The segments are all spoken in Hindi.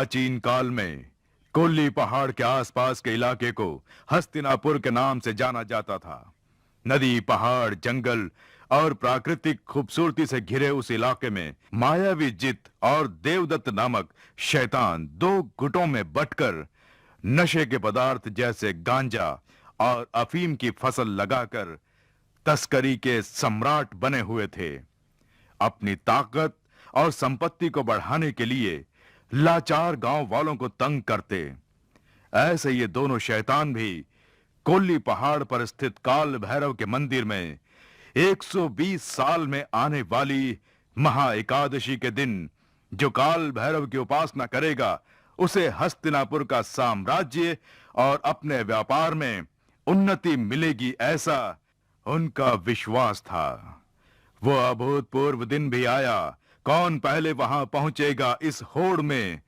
प्राचीन काल में कोल्ली पहाड़ के आसपास के इलाके को हस्तिनापुर के नाम से जाना जाता था। नदी, पहाड़, जंगल और प्राकृतिक खूबसूरती से घिरे उस इलाके में मायावी जित और देवदत्त नामक शैतान दो गुटों में बंटकर नशे के पदार्थ जैसे गांजा और अफीम की फसल लगाकर तस्करी के सम्राट बने हुए थे। अपनी ताकत और संपत्ति को बढ़ाने के लिए लाचार गांव वालों को तंग करते। ऐसे ये दोनों शैतान भी कोल्ली पहाड़ पर स्थित काल भैरव के मंदिर में 120 साल में आने वाली महा एकादशी के दिन जो काल भैरव की उपासना करेगा उसे हस्तिनापुर का साम्राज्य और अपने व्यापार में उन्नति मिलेगी, ऐसा उनका विश्वास था। वो अभूतपूर्व दिन भी आया। कौन पहले वहां पहुंचेगा इस होड़ में?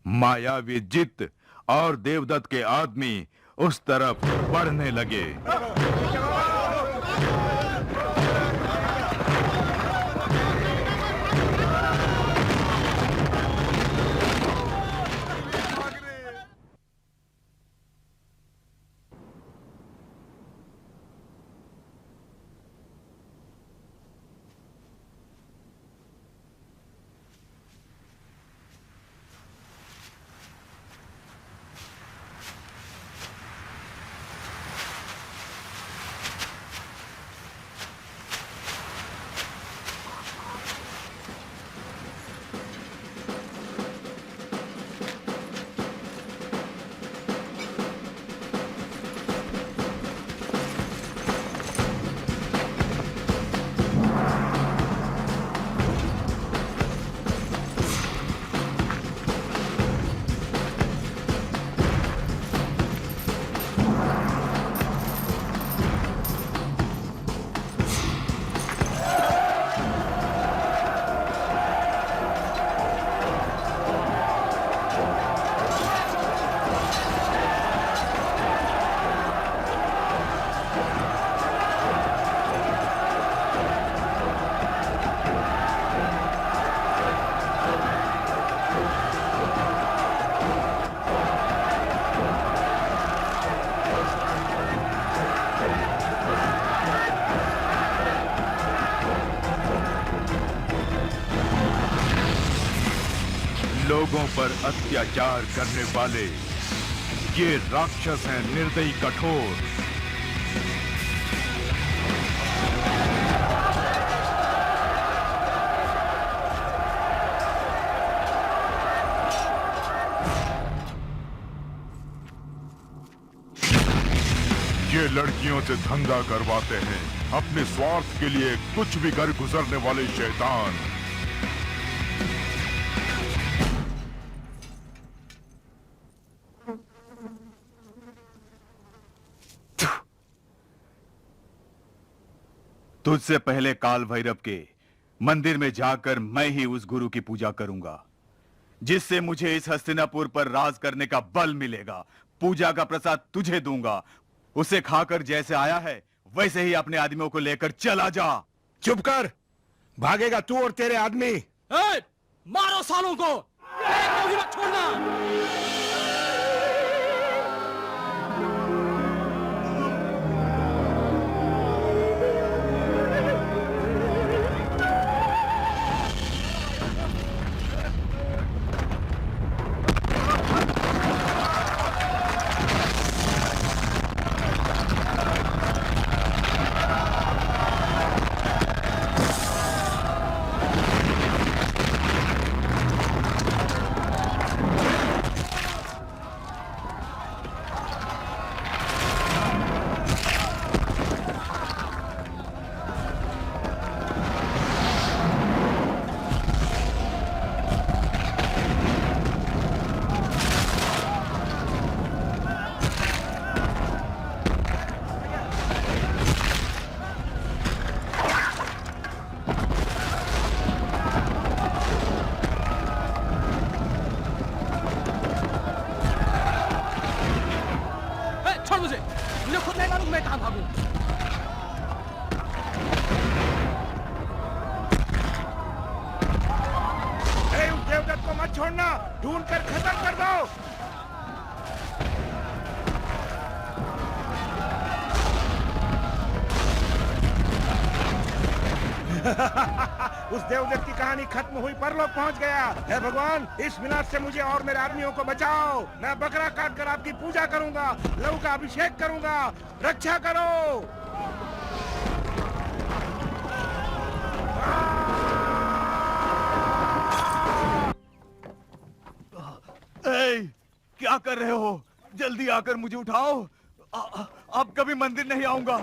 मायावी जित और देवदत्त के आदमी उस तरफ बढ़ने लगे। लोगों पर अत्याचार करने वाले ये राक्षस हैं, निर्दयी, कठोर। ये लड़कियों से धंधा करवाते हैं, अपने स्वार्थ के लिए कुछ भी कर गुजरने वाले शैतान। तुझसे पहले काल भैरव के मंदिर में जाकर मैं ही उस गुरु की पूजा करूंगा जिससे मुझे इस हस्तिनापुर पर राज करने का बल मिलेगा। पूजा का प्रसाद तुझे दूंगा, उसे खाकर जैसे आया है वैसे ही अपने आदमियों को लेकर चला जा। चुप कर, भागेगा तू और तेरे आदमी। मारो सालों को, एक को भी मत छोड़ना। छोड़ना, ढूंढ कर खत्म कर दो। उस देवदत्त की कहानी खत्म हुई, परलोक पहुंच गया। हे भगवान, इस विनाश से मुझे और मेरे आदमियों को बचाओ। मैं बकरा काट कर आपकी पूजा करूंगा, लहू का अभिषेक करूंगा। रक्षा करो। ए, क्या कर रहे हो? जल्दी आकर मुझे उठाओ। अब कभी मंदिर नहीं आऊंगा।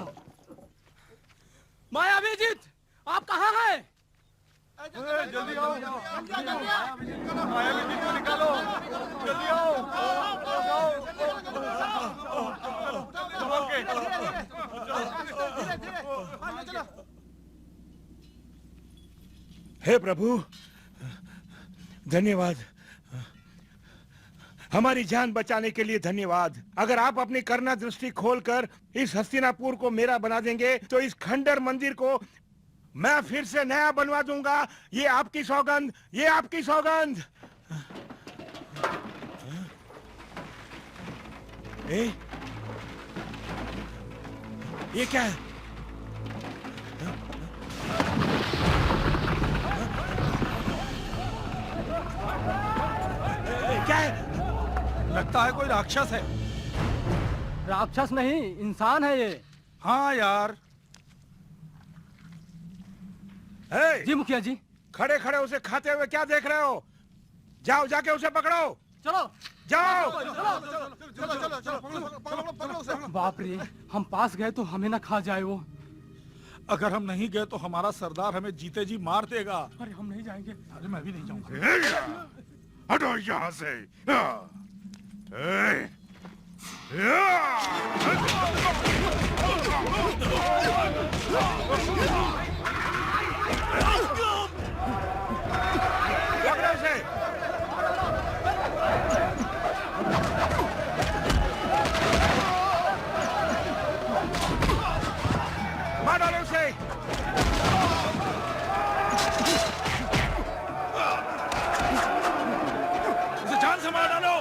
मायावीजित, आप कहाँ हैं? जल्दी आओ। मायावी जी को निकालो। जल्दी आओ। हे प्रभु, धन्यवाद। हमारी जान बचाने के लिए धन्यवाद। अगर आप अपनी करुणा दृष्टि खोलकर इस हस्तिनापुर को मेरा बना देंगे तो इस खंडर मंदिर को मैं फिर से नया बनवा दूंगा। ये आपकी सौगंध, ये आपकी सौगंध। ये क्या है? क्या है? लगता है कोई राक्षस है। राक्षस नहीं, इंसान है ये। हाँ यार। जी मुखिया जी। खड़े खड़े उसे खाते हुए क्या देख रहे हो? जाओ, जाके उसे पकड़ो। चलो जाओ। बाप रे, हम पास गए तो हमें ना खा जाए वो। अगर हम नहीं गए तो हमारा सरदार हमें जीते जी मार देगा। अरे हम नहीं जाएंगे। अरे मैं भी नहीं जाऊंगा। हटो यहाँ से। पकड़ो उसे। मार डालो उसे। उसे जान से मार डालो।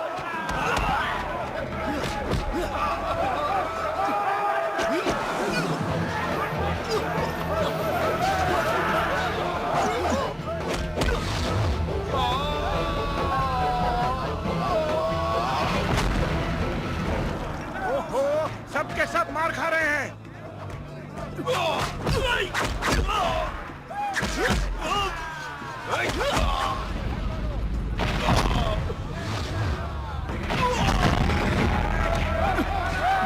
ओहो, सबके सब मार खा रहे हैं।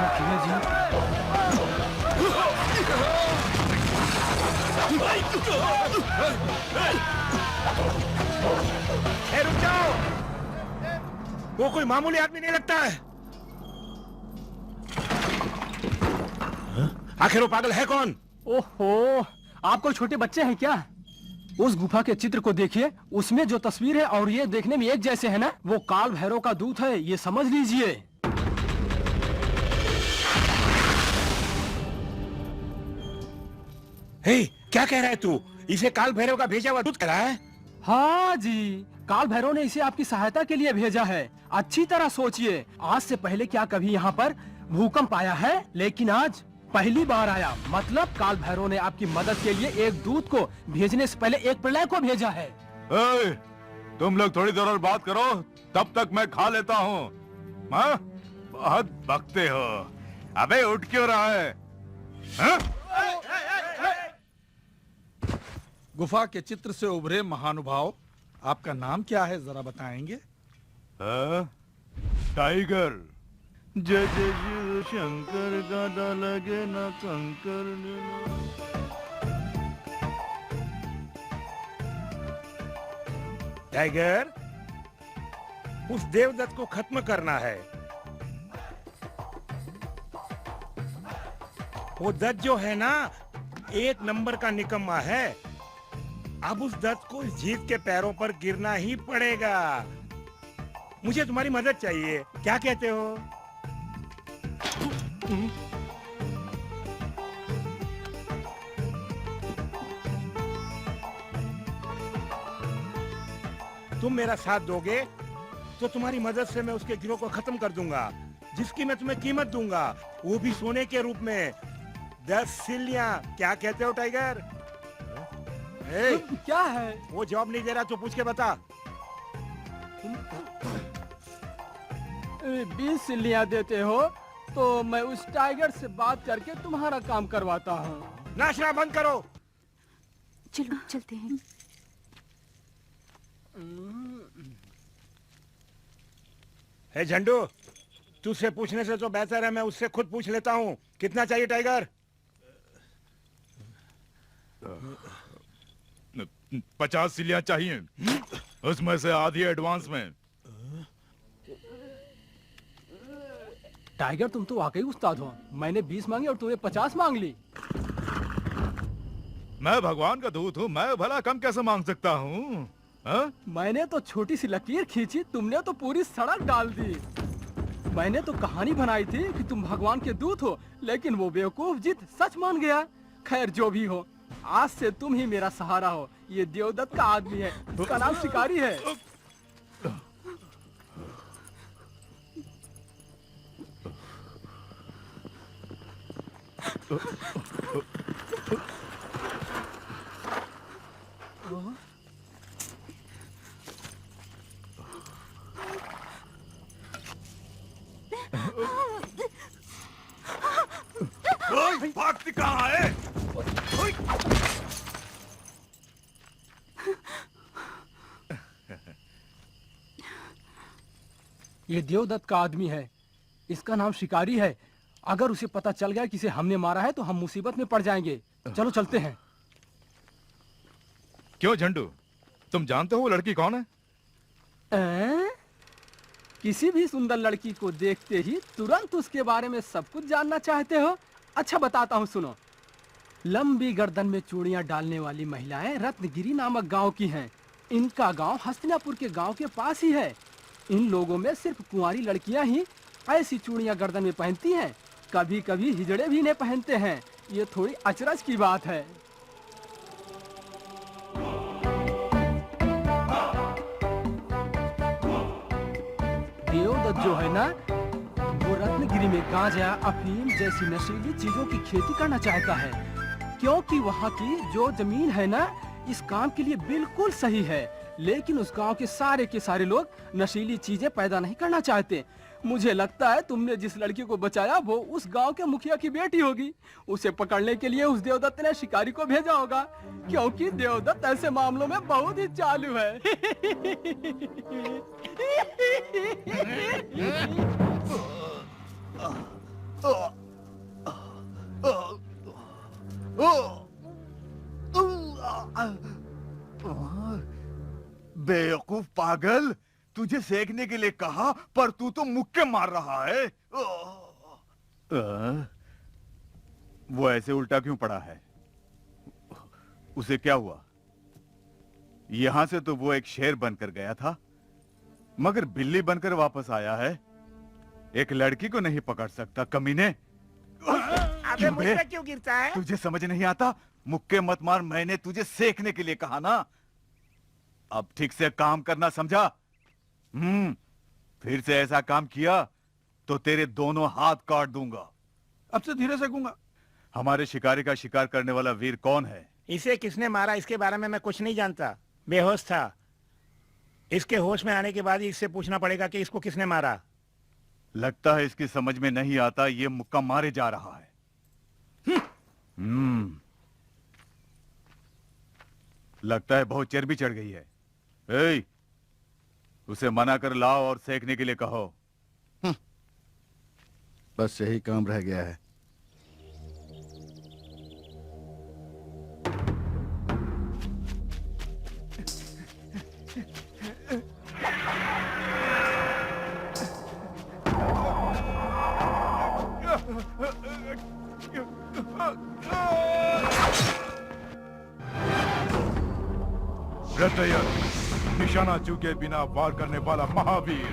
मुखिया जी, रुक जाओ। वो कोई मामूली आदमी नहीं लगता है। आखिर वो पागल है कौन? ओहो, आप कोई छोटे बच्चे हैं क्या? उस गुफा के चित्र को देखिए, उसमें जो तस्वीर है और ये देखने में एक जैसे है ना। वो काल भैरव का दूत है, ये समझ लीजिए। हे, क्या कह रहा है तू? इसे काल भैरव का भेजा हुआ दूत कह रहा है? हाँ जी, काल भैरव ने इसे आपकी सहायता के लिए भेजा है। अच्छी तरह सोचिए, आज से पहले क्या कभी यहाँ पर भूकंप आया है? लेकिन आज पहली बार आया। मतलब काल भैरव ने आपकी मदद के लिए एक दूत को भेजने से पहले एक प्रलय को भेजा है। तुम लोग थोड़ी देर और बात करो, तब तक मैं खा लेता हूँ। बहुत बकते हो। अबे उठ क्यों रहा है? हाँ? गुफा के चित्र से उभरे महानुभाव, आपका नाम क्या है, जरा बताएंगे? टाइगर। जय जय शिव शंकर, गादा लगे ना कंकर। टाइगर, उस देवदत्त को खत्म करना है। वो दत्त जो है ना, एक नंबर का निकम्मा है। अब उस दत्त को इस जीत के पैरों पर गिरना ही पड़ेगा। मुझे तुम्हारी मदद चाहिए, क्या कहते हो? तुम मेरा साथ दोगे तो तुम्हारी मदद से मैं उसके गिरोह को खत्म कर दूंगा, जिसकी मैं तुम्हें कीमत दूंगा, वो भी सोने के रूप में। 10 सिल्लियां। क्या कहते हो टाइगर? ए, क्या है? वो जवाब नहीं दे रहा तो पूछ के बता। 20 सिल्लियां देते हो तो मैं उस टाइगर से बात करके तुम्हारा काम करवाता हूँ। नाचना बंद करो। चलो चलते हैं। हे झंडू, तुझसे पूछने से तो बेहतर है मैं उससे खुद पूछ लेता हूँ। कितना चाहिए टाइगर? 50 सिलियां चाहिए, उसमें से आधी एडवांस में। टाइगर, तुम तो वाकई उस्ताद हो। मैंने 20 मांगी और तूने 50 मांग ली। मैं भगवान का दूत हूँ, मैं भला कम कैसे मांग सकता हूँ? मैंने तो छोटी सी लकीर खींची, तुमने तो पूरी सड़क डाल दी। मैंने तो कहानी बनाई थी कि तुम भगवान के दूत हो, लेकिन वो बेवकूफ जिद सच मान गया। खैर जो भी हो, आज से तुम ही मेरा सहारा हो। ये देवदत्त का आदमी है, उसका नाम शिकारी है। भागती कहाँ है? ये देवदत्त का आदमी है, इसका नाम शिकारी है। अगर उसे पता चल गया कि इसे हमने मारा है तो हम मुसीबत में पड़ जाएंगे। चलो चलते हैं। क्यों झंडू, तुम जानते हो वो लड़की कौन है? किसी भी सुंदर लड़की को देखते ही तुरंत उसके बारे में सब कुछ जानना चाहते हो? अच्छा बताता हूँ, सुनो। लंबी गर्दन में चूड़ियां डालने वाली महिलाएं रत्नगिरी नामक गांव की हैं। इनका गांव हस्तिनापुर के गांव के पास ही है। इन लोगों में सिर्फ कुंवारी लड़कियां ही ऐसी चूड़ियां गर्दन में पहनती हैं। कभी कभी हिजड़े भी इन्हें पहनते हैं। ये थोड़ी अचरज की बात है। देवदत्त जो है ना, वो रत्नगिरी में गांजा, अफीम जैसी नशीली चीजों की खेती करना चाहता है, क्योंकि वहाँ की जो जमीन है ना, इस काम के लिए बिल्कुल सही है। लेकिन उस गांव के सारे लोग नशीली चीजें पैदा नहीं करना चाहते। मुझे लगता है तुमने जिस लड़की को बचाया वो उस गांव के मुखिया की बेटी होगी। उसे पकड़ने के लिए उस देवदत्त ने शिकारी को भेजा होगा, क्योंकि देवदत्त ऐसे मामलों में बहुत ही चालू है। बेवकूफ पागल, तुझे सेकने के लिए कहा पर तू तो मुक्के मार रहा है। वो ऐसे उल्टा क्यों पड़ा है? उसे क्या हुआ? यहां से तो वो एक शेर बनकर गया था, मगर बिल्ली बनकर वापस आया है। एक लड़की को नहीं पकड़ सकता, कमीने। अबे मुझ पे क्यों गिरता है? तुझे समझ नहीं आता? मुक्के मत मार, मैंने तुझे सेकने के लिए कहा ना। अब ठीक से काम करना, समझा? फिर से ऐसा काम किया तो तेरे दोनों हाथ काट दूंगा। अब से धीरे सेकूंगा। हमारे शिकारी का शिकार करने वाला वीर कौन है? इसे किसने मारा इसके बारे में मैं कुछ नहीं जानता। बेहोश था। इसके होश में आने के बाद ही इससे पूछना पड़ेगा कि इसको किसने मारा। लगता है इसकी समझ में नहीं आता ये मुक्का मारे जा रहा है। लगता है बहुत चर्बी चढ़ गई है। ए, उसे मना कर लाओ और सेकने के लिए कहो। बस यही काम रह गया है। रतयन, निशाना चूके बिना वार करने वाला महावीर।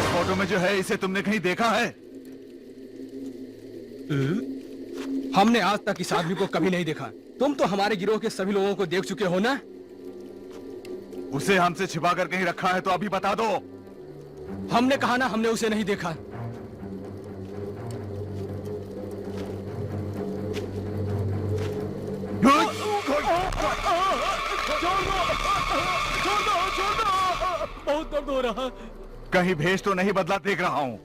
फोटो में जो है इसे तुमने कहीं देखा है? हमने आज तक इस आदमी को कभी नहीं देखा। तुम तो हमारे गिरोह के सभी लोगों को देख चुके हो ना? उसे हमसे छिपा कर कहीं रखा है तो अभी बता दो। हमने कहा ना, हमने उसे नहीं देखा। बहुत दर्द हो रहा। कहीं भेष तो नहीं बदला देख रहा हूं।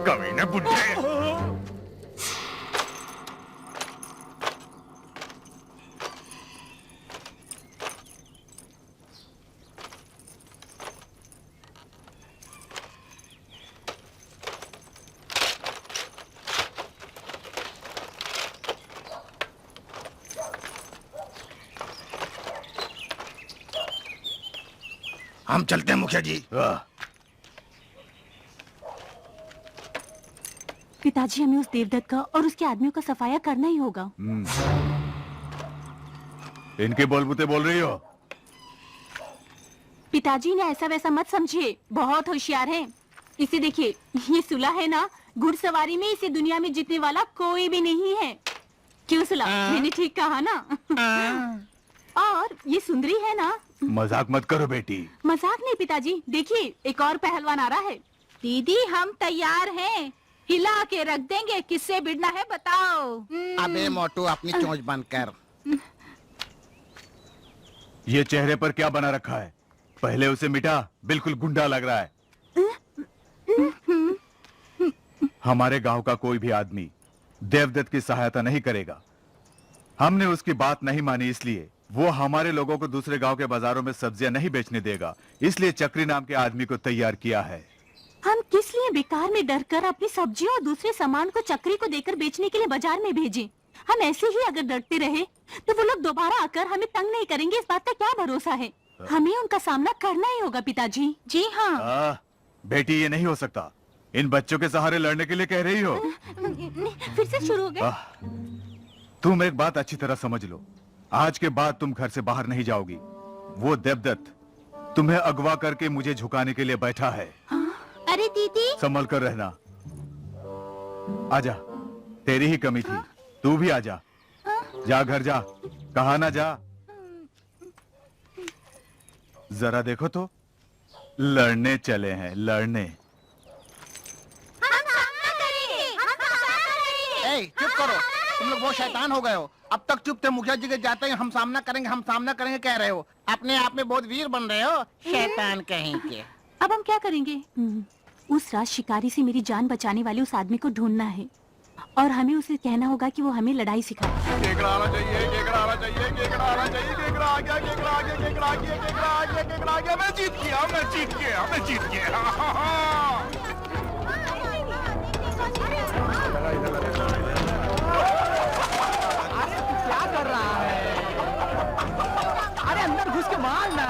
कमीने बुड्ढे। हम चलते हैं मुखिया जी। पिताजी, हमें उस देवदत्त का और उसके आदमियों का सफाया करना ही होगा। इनके बोलबुते बोल रही हो? पिताजी ने ऐसा वैसा मत समझिए, बहुत होशियार है। इसे देखिए, ये सुला है ना, घुड़सवारी में इसे दुनिया में जीतने वाला कोई भी नहीं है। क्यों सुला, मैंने ठीक कहा ना? और ये सुंदरी है ना। मजाक मत करो बेटी। मजाक नहीं पिताजी, देखिए एक और पहलवान आ रहा है। दीदी हम तैयार हैं, हिला के रख देंगे। किससे भिड़ना है बताओ। अबे मोटू, अपनी चोंच बंद कर। ये चेहरे पर क्या बना रखा है? पहले उसे मिटा, बिल्कुल गुंडा लग रहा है। हमारे गांव का कोई भी आदमी देवदत्त की सहायता नहीं करेगा। हमने उसकी बात नहीं मानी, इसलिए वो हमारे लोगों को दूसरे गांव के बाजारों में सब्जियां नहीं बेचने देगा। इसलिए चक्री नाम के आदमी को तैयार किया है। हम किस लिए बेकार में डर कर अपनी सब्जियों और दूसरे सामान को चक्री को देकर बेचने के लिए बाजार में भेजें? हम ऐसे ही अगर डरते रहे तो वो लोग दोबारा आकर हमें तंग नहीं करेंगे, इस बात का क्या भरोसा है? हमें उनका सामना करना ही होगा पिताजी। जी हाँ। बेटी, ये नहीं हो सकता। इन बच्चों के सहारे लड़ने के लिए कह रही हो? फिर से शुरू हो गए। तुम एक बात अच्छी तरह समझ लो, आज के बाद तुम घर से बाहर नहीं जाओगी। वो देवदत्त तुम्हें अगवा करके मुझे झुकाने के लिए बैठा है। अरे दीदी, संभल कर रहना। आजा, तेरी ही कमी थी, तू भी आजा। जा घर जा, कहा ना जा। जरा देखो तो, लड़ने चले हैं, लड़ने। ए, चुप करो, तुम लोग बहुत शैतान हो गए हो। अब तक चुप थे, मुखिया जी के जाते हैं हम सामना करेंगे कह रहे हो। अपने आप में बहुत वीर बन रहे हो, शैतान कहीं के। अब हम क्या करेंगे? उस राज शिकारी से मेरी जान बचाने वाले उस आदमी को ढूंढना है और हमें उसे कहना होगा कि वो हमें लड़ाई सिखाए। केकड़ा आना चाहिए, केकड़ा आना चाहिए, केकड़ा आना चाहिए, केकड़ा आ गया, केकड़ा आ गया, केकड़ा आ गया, केकड़ा आ गया, केकड़ा आ गया। मैं जीत गया, मैं जीत गया, मैं जीत गया। अरे तू क्या कर रहा है? अरे अंदर घुस के मारना।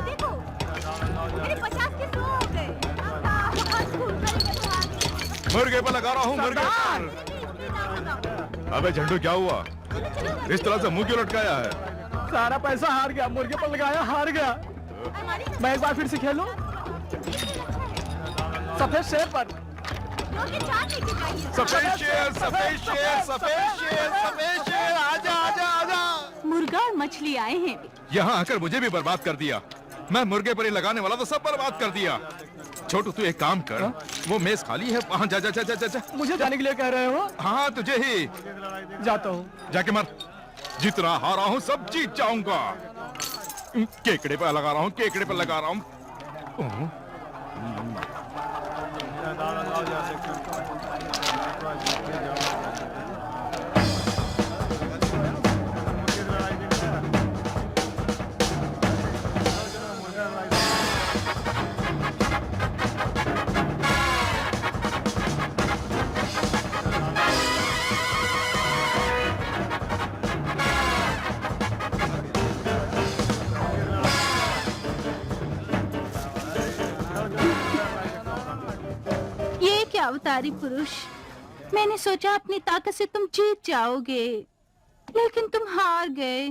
देखो, मेरे 50 के 100 हो गए। मुर्गे पर लगा रहा हूँ, मुर्गे पर। अबे झंडू, क्या हुआ? इस तरह से मुंह क्यों लटकाया है? सारा पैसा हार गया, मुर्गे पर लगाया, हार गया। मैं एक बार फिर से खेलूं? सफेद शेर पर। सफेद शेर, सफेद शेर, सफेद शेर, सफेद शेर, आजा आजा आजा। मुर्गा और मछली आए हैं। यहाँ आकर मुझे भी बर्बाद कर दिया। मैं मुर्गे पर ही लगाने वाला तो सब बर्बाद कर दिया। छोटू, तू एक काम कर, वो मेज खाली है, वहाँ जा जा जा जा जा। मुझे जाने के लिए कह रहे हो? हाँ, तुझे ही। जाता हूँ। जाके मर। जितना हारा हूँ सब जीत जाऊंगा। केकड़े पे लगा रहा हूँ, केकड़े पे लगा रहा हूँ। ये क्या अवतारी पुरुष, मैंने सोचा अपनी ताकत से तुम जीत जाओगे, लेकिन तुम हार गए।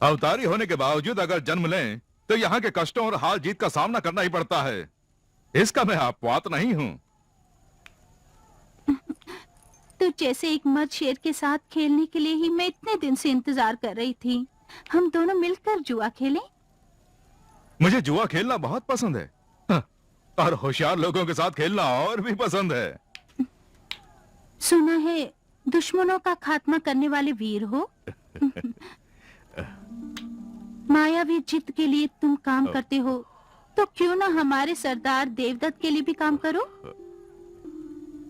अवतारी होने के बावजूद अगर जन्म लें तो यहाँ के कष्टों और हार जीत का सामना करना ही पड़ता है। इसका मैं अपवाद नहीं हूँ। तो जैसे एक मर्द शेर के साथ खेलने के लिए ही मैं इतने दिन से इंतजार कर रही थी। हम दोनों मिलकर जुआ खेलें? मुझे जुआ खेलना बहुत पसंद है, हाँ, और होशियार लोगों के साथ खेलना और भी पसंद है। सुना है दुश्मनों का खात्मा करने वाले वीर हो। मायावी जित के लिए तुम काम करते हो, तो क्यों ना हमारे सरदार देवदत्त के लिए भी काम करो।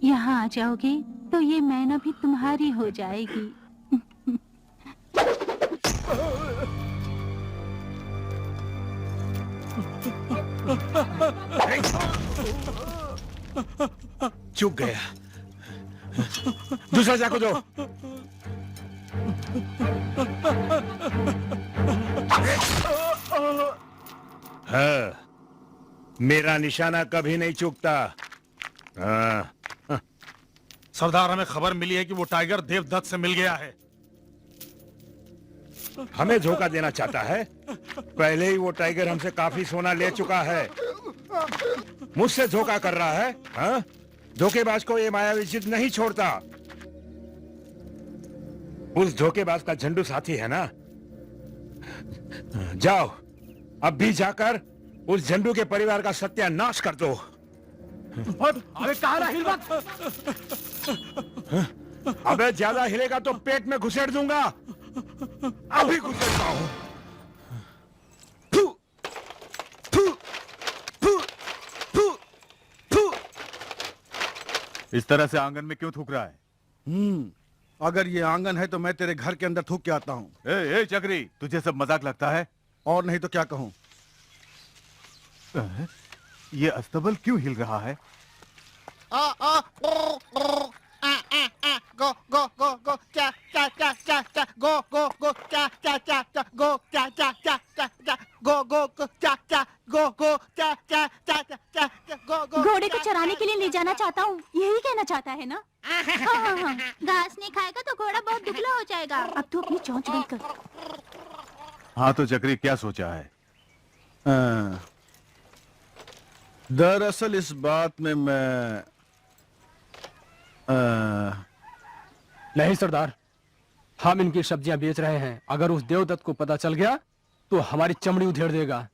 यहाँ आ जाओगे तो ये मैना भी तुम्हारी हो जाएगी। चूक गया। दूसरा चाकू दो। हाँ, मेरा निशाना कभी नहीं चूकता। हाँ, सरदार, हमें खबर मिली है कि वो टाइगर देवदत्त से मिल गया है। हमें धोखा देना चाहता है। पहले ही वो टाइगर हमसे काफी सोना ले चुका है। मुझसे धोखा कर रहा है। हाँ? धोखेबाज को ये मायावी जिद नहीं छोड़ता। उस धोखेबाज का झंडू साथी है ना। जाओ, अब भी जाकर उस झंडू के परिवार का सत्यानाश कर दो। अबे कहाँ रहा हिम्मत? अबे ज्यादा हिलेगा तो पेट में घुसेड़ दूंगा। अभी घुसेड़ता हूं। इस तरह से आंगन में क्यों थूक रहा है? अगर ये आंगन है तो मैं तेरे घर के अंदर थूक के आता हूँ। ए चक्री, तुझे सब मजाक लगता है? और नहीं तो क्या कहूँ। ये अस्तबल क्यों हिल रहा है? गो गो गो गो चा चा चा चा चा गो गो गो चा चा चा चा गो चा चा चा चा चा गो गो गो चा चा गो गो चा चा चा चा गो गो। घोड़े को चराने के लिए ले जाना चाहता हूँ, यही कहना चाहता है ना? हाँ। घास नहीं खाएगा तो घोड़ा बहुत दुबला हो जाएगा। अब तू अपनी चोंच बंद कर। हाँ तो चक्री, क्या सोचा है? दरअसल इस बात में मैं नहीं सरदार, हम इनकी सब्जियां बेच रहे हैं। अगर उस देवदत्त को पता चल गया तो हमारी चमड़ी उधेड़ देगा।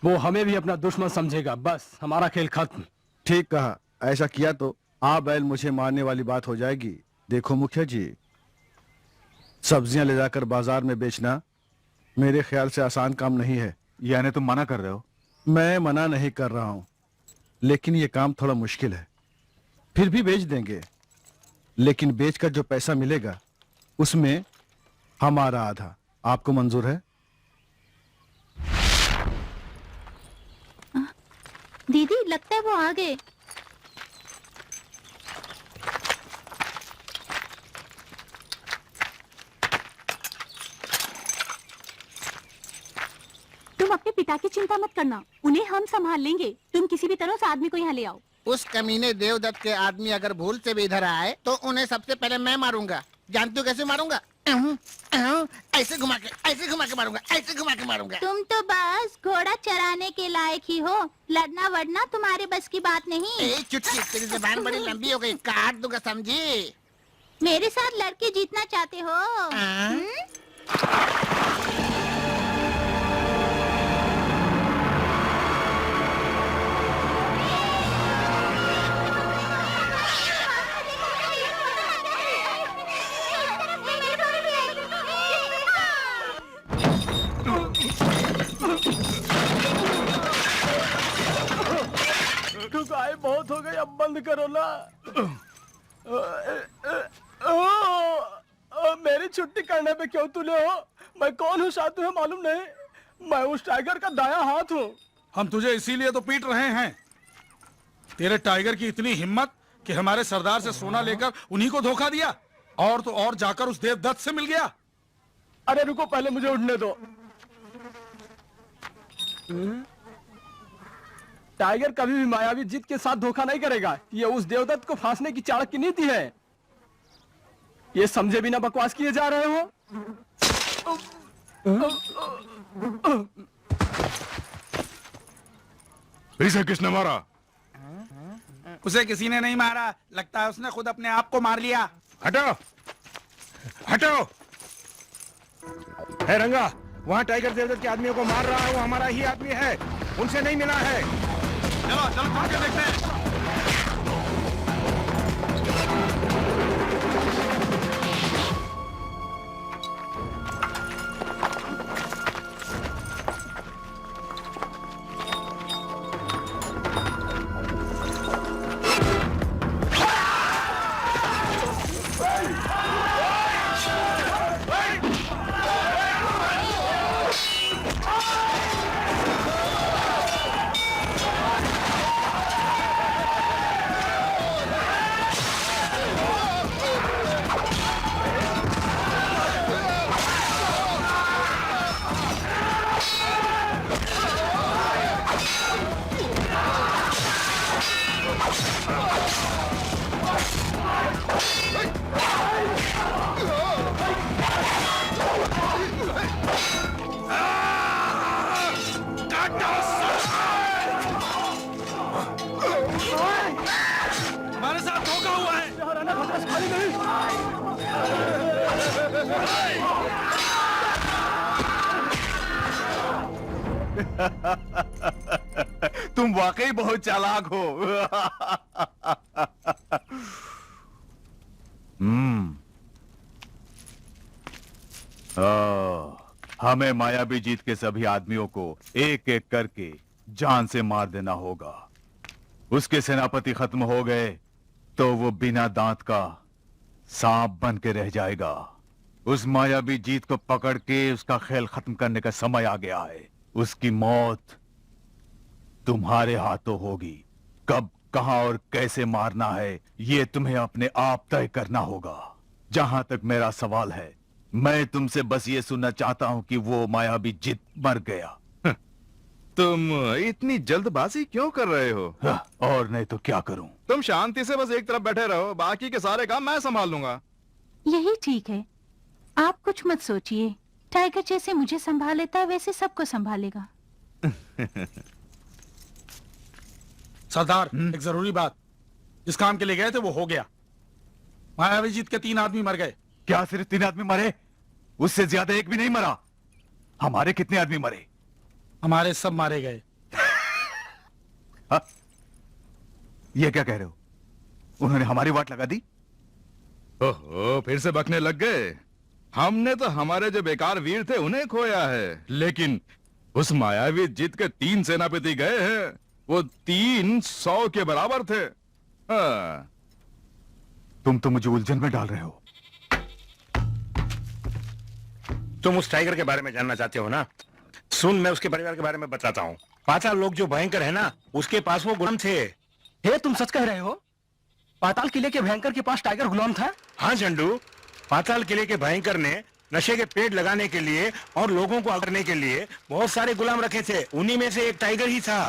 वो हमें भी अपना दुश्मन समझेगा। बस हमारा खेल खत्म। ठीक कहा। ऐसा किया तो आप बैल मुझे मारने वाली बात हो जाएगी। देखो मुखिया जी, सब्जियां ले जाकर बाजार में बेचना मेरे ख्याल से आसान काम नहीं है। यानी तुम मना कर रहे हो? मैं मना नहीं कर रहा हूं, लेकिन ये काम थोड़ा मुश्किल है। फिर भी बेच देंगे, लेकिन बेचकर जो पैसा मिलेगा उसमें हमारा आधा। आपको मंजूर है? दीदी, लगता है वो आ गए। तुम अपने पिता की चिंता मत करना, उन्हें हम संभाल लेंगे। तुम किसी भी तरह उस आदमी को यहाँ ले आओ। उस कमीने देवदत्त के आदमी अगर भूल से भी इधर आए तो उन्हें सबसे पहले मैं मारूंगा। जानते हो कैसे मारूंगा? ऐसे घुमा के मारूंगा, ऐसे घुमा के मारूंगा। तुम तो बस घोड़ा चराने के लायक ही हो। लड़ना वड़ना तुम्हारे बस की बात नहीं। ए चुटकी, तेरी ज़बान बड़ी लंबी हो गई, काट दूंगा, समझी? मेरे साथ लड़के जीतना चाहते हो? गाय बहुत हो गई, अब बंद करो ना। मेरी छुट्टी करने पे क्यों तुले हो? मैं कौन हूँ शायद तुम्हें मालूम नहीं। मैं उस टाइगर का दाया हाथ हूँ। हम तुझे इसीलिए तो पीट रहे हैं। तेरे टाइगर की इतनी हिम्मत कि हमारे सरदार से सोना लेकर उन्हीं को धोखा दिया, और तो और जाकर उस देवदत्त से मिल गया। अरे रुको, पहले मुझे उठने दो। टाइगर कभी भी मायावी जीत के साथ धोखा नहीं करेगा। ये उस देवदत्त को फांसने की चाणक्य नीति है। ये समझे बिना बकवास किए जा रहे हो। इसे किसने मारा? उसे किसी ने नहीं मारा, लगता है उसने खुद अपने आप को मार लिया। हटो हटो। है रंगा, वहाँ टाइगर देवदत्त के आदमियों को मार रहा है, वो हमारा ही आदमी है, उनसे नहीं मिला है। चलो चलो भाग के देखते हैं। हमारे साथ धोखा हुआ है। तुम वाकई बहुत चालाक हो। हमें मायावी जीत के सभी आदमियों को एक एक करके जान से मार देना होगा। उसके सेनापति खत्म हो गए तो वो बिना दांत का सांप बन के रह जाएगा। उस मायावी जीत को पकड़ के उसका खेल खत्म करने का समय आ गया है। उसकी मौत तुम्हारे हाथों होगी। कब, कहां और कैसे मारना है ये तुम्हें अपने आप तय करना होगा। जहां तक मेरा सवाल है, मैं तुमसे बस ये सुनना चाहता हूं कि वो मायावी जीत मर गया। तुम इतनी जल्दबाजी क्यों कर रहे हो? और नहीं तो क्या करूं? तुम शांति से बस एक तरफ बैठे रहो, बाकी के सारे काम मैं संभाल लूंगा। यही ठीक है, आप कुछ मत सोचिए। टाइगर जैसे मुझे संभाल लेता है वैसे सबको संभालेगा। सरदार, एक जरूरी बात। जिस काम के लिए गए थे वो हो गया। मायावी जीत के 3 आदमी मर गए। क्या सिर्फ 3 आदमी मरे? उससे ज्यादा एक भी नहीं मरा। हमारे कितने आदमी मरे? हमारे सब मारे गए। ये क्या कह रहे हो? उन्होंने हमारी वाट लगा दी? ओहो, फिर से बकने लग गए। हमने तो हमारे जो बेकार वीर थे उन्हें खोया है, लेकिन उस मायावी जीत के 3 सेनापति गए हैं। वो 300 के बराबर थे। हाँ। तुम तो मुझे उलझन में डाल रहे हो। तुम उस टाइगर के बारे में जानना चाहते हो ना? सुन, मैं उसके परिवार के बारे में बताता हूँ। पाताल लोग जो भयंकर है ना, उसके पास वो गुलाम थे। हे, तुम सच कह रहे हो? पाताल किले के भयंकर के पास टाइगर गुलाम था? हाँ झंडू, पाताल किले के भयंकर ने नशे के पेड़ लगाने के लिए और लोगों को करने के लिए बहुत सारे गुलाम रखे थे। उन्हीं में से एक टाइगर ही था।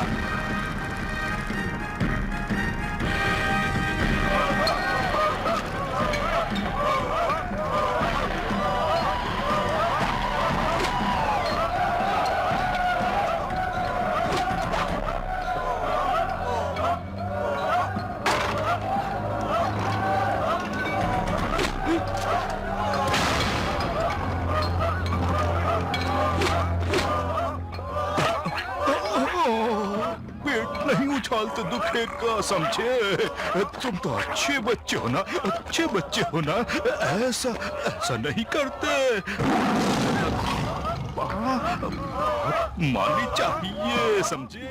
तो दुखेगा, समझे? तुम तो अच्छे बच्चे हो ना, अच्छे बच्चे हो ना। ऐसा नहीं करते। माननी चाहिए, समझे?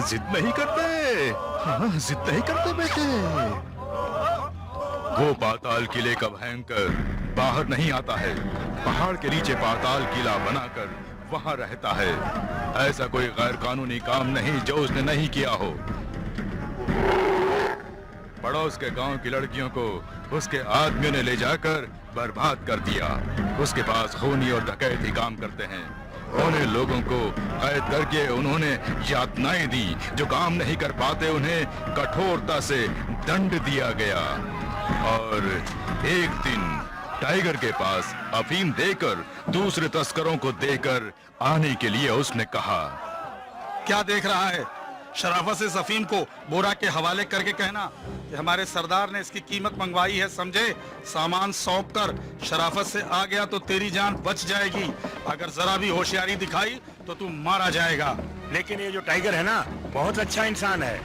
जिद नहीं करते। जिद नहीं करते बेटे। वो पाताल किले का भयंकर बाहर नहीं आता है। पहाड़ के नीचे पाताल किला बनाकर वहां रहता है। ऐसा कोई गैर कानूनी काम नहीं जो उसने नहीं किया हो। पड़ोस के गांव की लड़कियों को उसके आदमियों ने ले जाकर बर्बाद कर दिया। उसके पास खूनी और डकैती काम करते हैं। उन्हें लोगों को कैद करके उन्होंने यातनाएं दी। जो काम नहीं कर पाते उन्हें कठोरता से दंड दिया गया। और एक दिन टाइगर के पास अफीम देकर दूसरे तस्करों को देकर आने के लिए उसने कहा, क्या देख रहा है? शराफत से इस अफीम को बोरा के हवाले करके कहना कि हमारे सरदार ने इसकी कीमत मंगवाई है, समझे? सामान सौंप कर शराफत से आ गया तो तेरी जान बच जाएगी, अगर जरा भी होशियारी दिखाई तो तू मारा जाएगा। लेकिन ये जो टाइगर है ना, बहुत अच्छा इंसान है।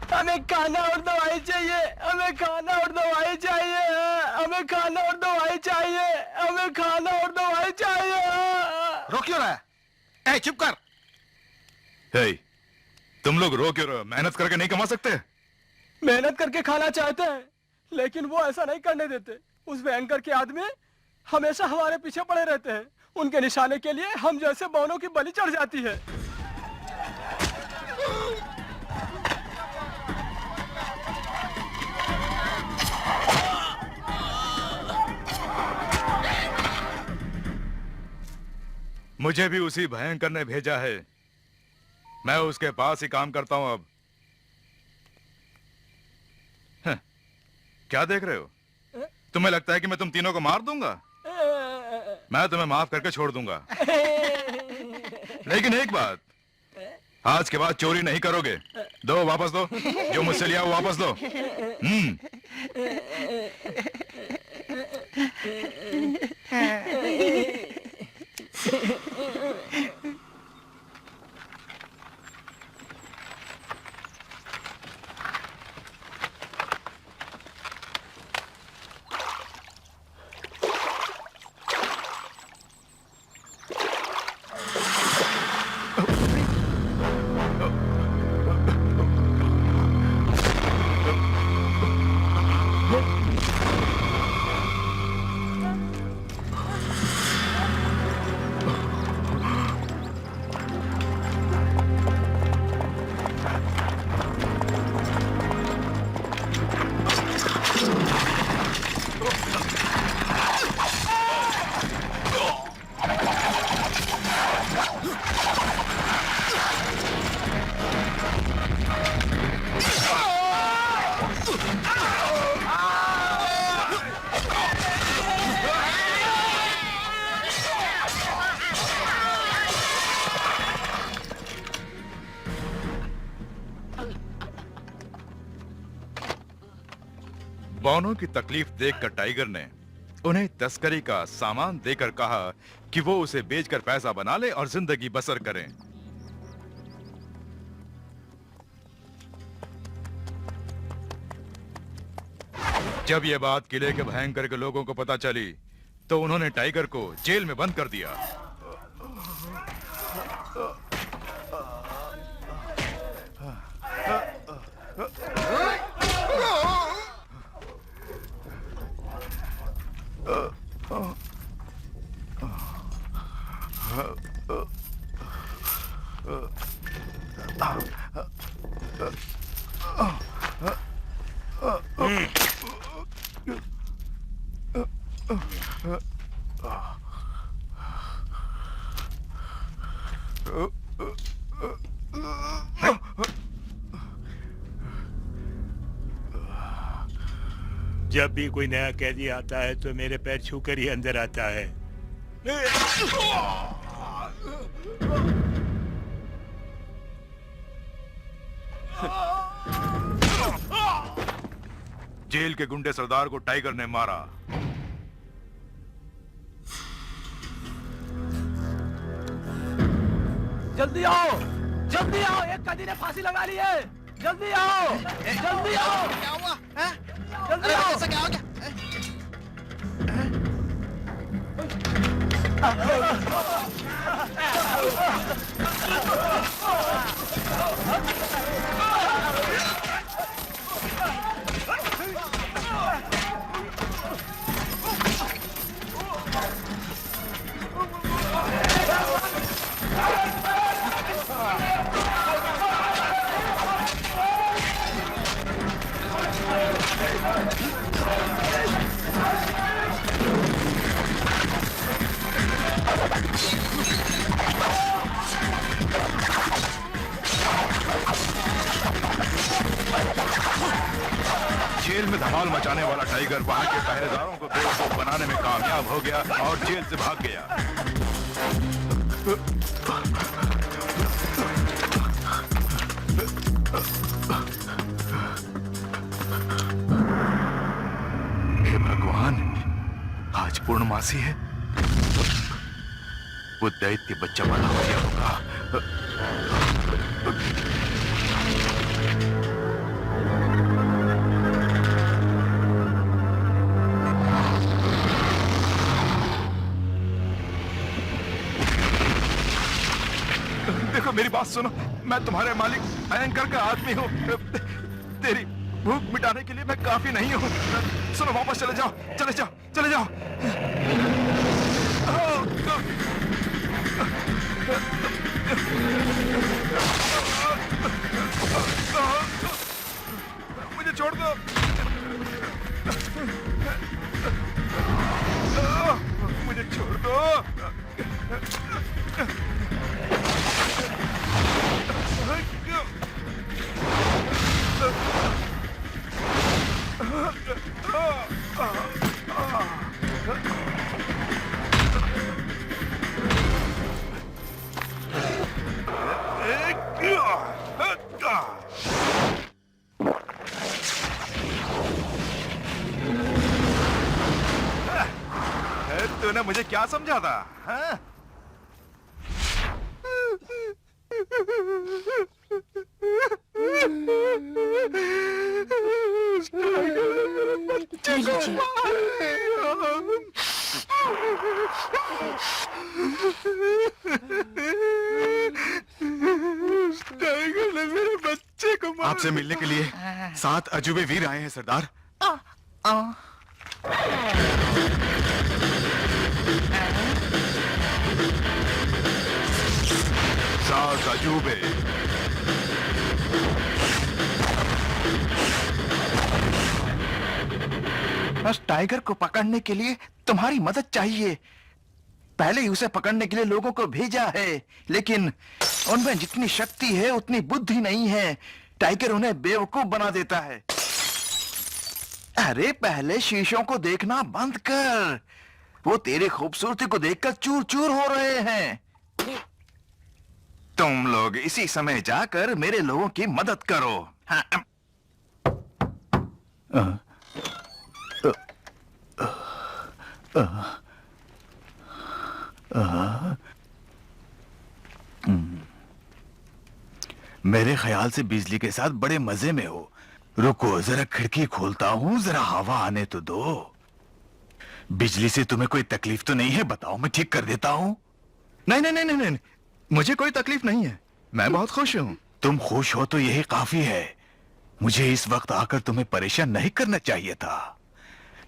हमें खाना और दवाई चाहिए, हमें खाना और दवाई चाहिए, हमें खाना और दवाई चाहिए, हमें खाना और दवाई चाहिए। रोक क्यों रहा है? ए, चुप कर। हे, तुम लोग रो क्यों रहे हो? मेहनत करके नहीं कमा सकते? मेहनत करके खाना चाहते हैं, लेकिन वो ऐसा नहीं करने देते। उस भयंकर के आदमी हमेशा हमारे पीछे पड़े रहते हैं। उनके निशाने के लिए हम जैसे बौनों की बलि चढ़ जाती है। मुझे भी उसी भयंकर ने भेजा है। मैं उसके पास ही काम करता हूं अब। क्या देख रहे हो? तुम्हें लगता है कि मैं तुम तीनों को मार दूंगा? मैं तुम्हें माफ करके छोड़ दूंगा। लेकिन एक बात, आज के बाद चोरी नहीं करोगे। दो, वापस दो। जो मुझसे लिया वो वापस दो। बौनों की तकलीफ देखकर टाइगर ने उन्हें तस्करी का सामान देकर कहा कि वो उसे बेचकर पैसा बना ले और जिंदगी बसर करें। जब यह बात किले के भयंकर के लोगों को पता चली तो उन्होंने टाइगर को जेल में बंद कर दिया। जब भी कोई नया कैदी आता है तो मेरे पैर छूकर ही अंदर आता है। जेल के गुंडे सरदार को टाइगर ने मारा। जल्दी आओ, जल्दी आओ, एक कैदी ने फांसी लगा ली है। जल्दी आओ, जल्दी आओ, क्या हुआ हैं? जल्दी अरे आओ। ऐसा क्या हो गया? जेल में धमाल मचाने वाला टाइगर वहां के पहरेदारों को बेवकूफ बनाने में कामयाब हो गया और जेल से भाग गया। हे भगवान, आज पूर्णमासी है। वो दैत्य बच्चा बड़ा हो गया होगा। देखो मेरी बात सुनो, मैं तुम्हारे मालिक एंकर का आदमी हूँ। तेरी भूख मिटाने के लिए मैं काफी नहीं हूँ। सुनो, वापस चले जाओ, चले जाओ, चले जाओ। मुझे छोड़ दो। मुझे छोड़ दो। तूने मुझे क्या समझा था? हाँ? ले लीजिए। टाइगर ने मेरे बच्चे को मार। आपसे मिलने के लिए 7 अजूबे वीर आए हैं सरदार। सात अजूबे। बस टाइगर को पकड़ने के लिए तुम्हारी मदद चाहिए। पहले ही उसे पकड़ने के लिए लोगों को भेजा है, लेकिन उनमें जितनी शक्ति है उतनी बुद्धि नहीं है। टाइगर उन्हें बेवकूफ बना देता है। अरे पहले शीशों को देखना बंद कर, वो तेरी खूबसूरती को देखकर चूर चूर हो रहे हैं। तुम लोग इसी समय जाकर मेरे लोगों की मदद करो। हाँ। मेरे ख्याल से बिजली के साथ बड़े मजे में हो। रुको जरा खिड़की खोलता हूं, जरा हवा आने तो दो। बिजली से तुम्हें कोई तकलीफ तो नहीं है? बताओ, मैं ठीक कर देता हूं। नहीं नहीं नहीं नहीं नहीं, मुझे कोई तकलीफ नहीं है, मैं बहुत खुश हूं। तुम खुश हो तो यही काफी है। मुझे इस वक्त आकर तुम्हें परेशान नहीं करना चाहिए था,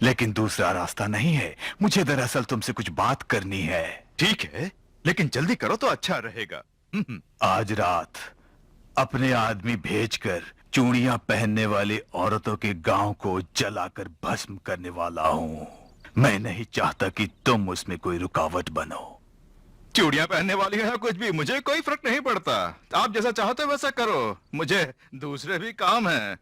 लेकिन दूसरा रास्ता नहीं है। मुझे दरअसल तुमसे कुछ बात करनी है। ठीक है, लेकिन जल्दी करो तो अच्छा रहेगा। आज रात अपने आदमी भेजकर चूड़ियां पहनने वाली औरतों के गांव को जलाकर भस्म करने वाला हूं। मैं नहीं चाहता कि तुम उसमें कोई रुकावट बनो। चूड़ियां पहनने वाली है या कुछ भी, मुझे कोई फर्क नहीं पड़ता। आप जैसा चाहते हो वैसा करो, मुझे दूसरे भी काम हैं।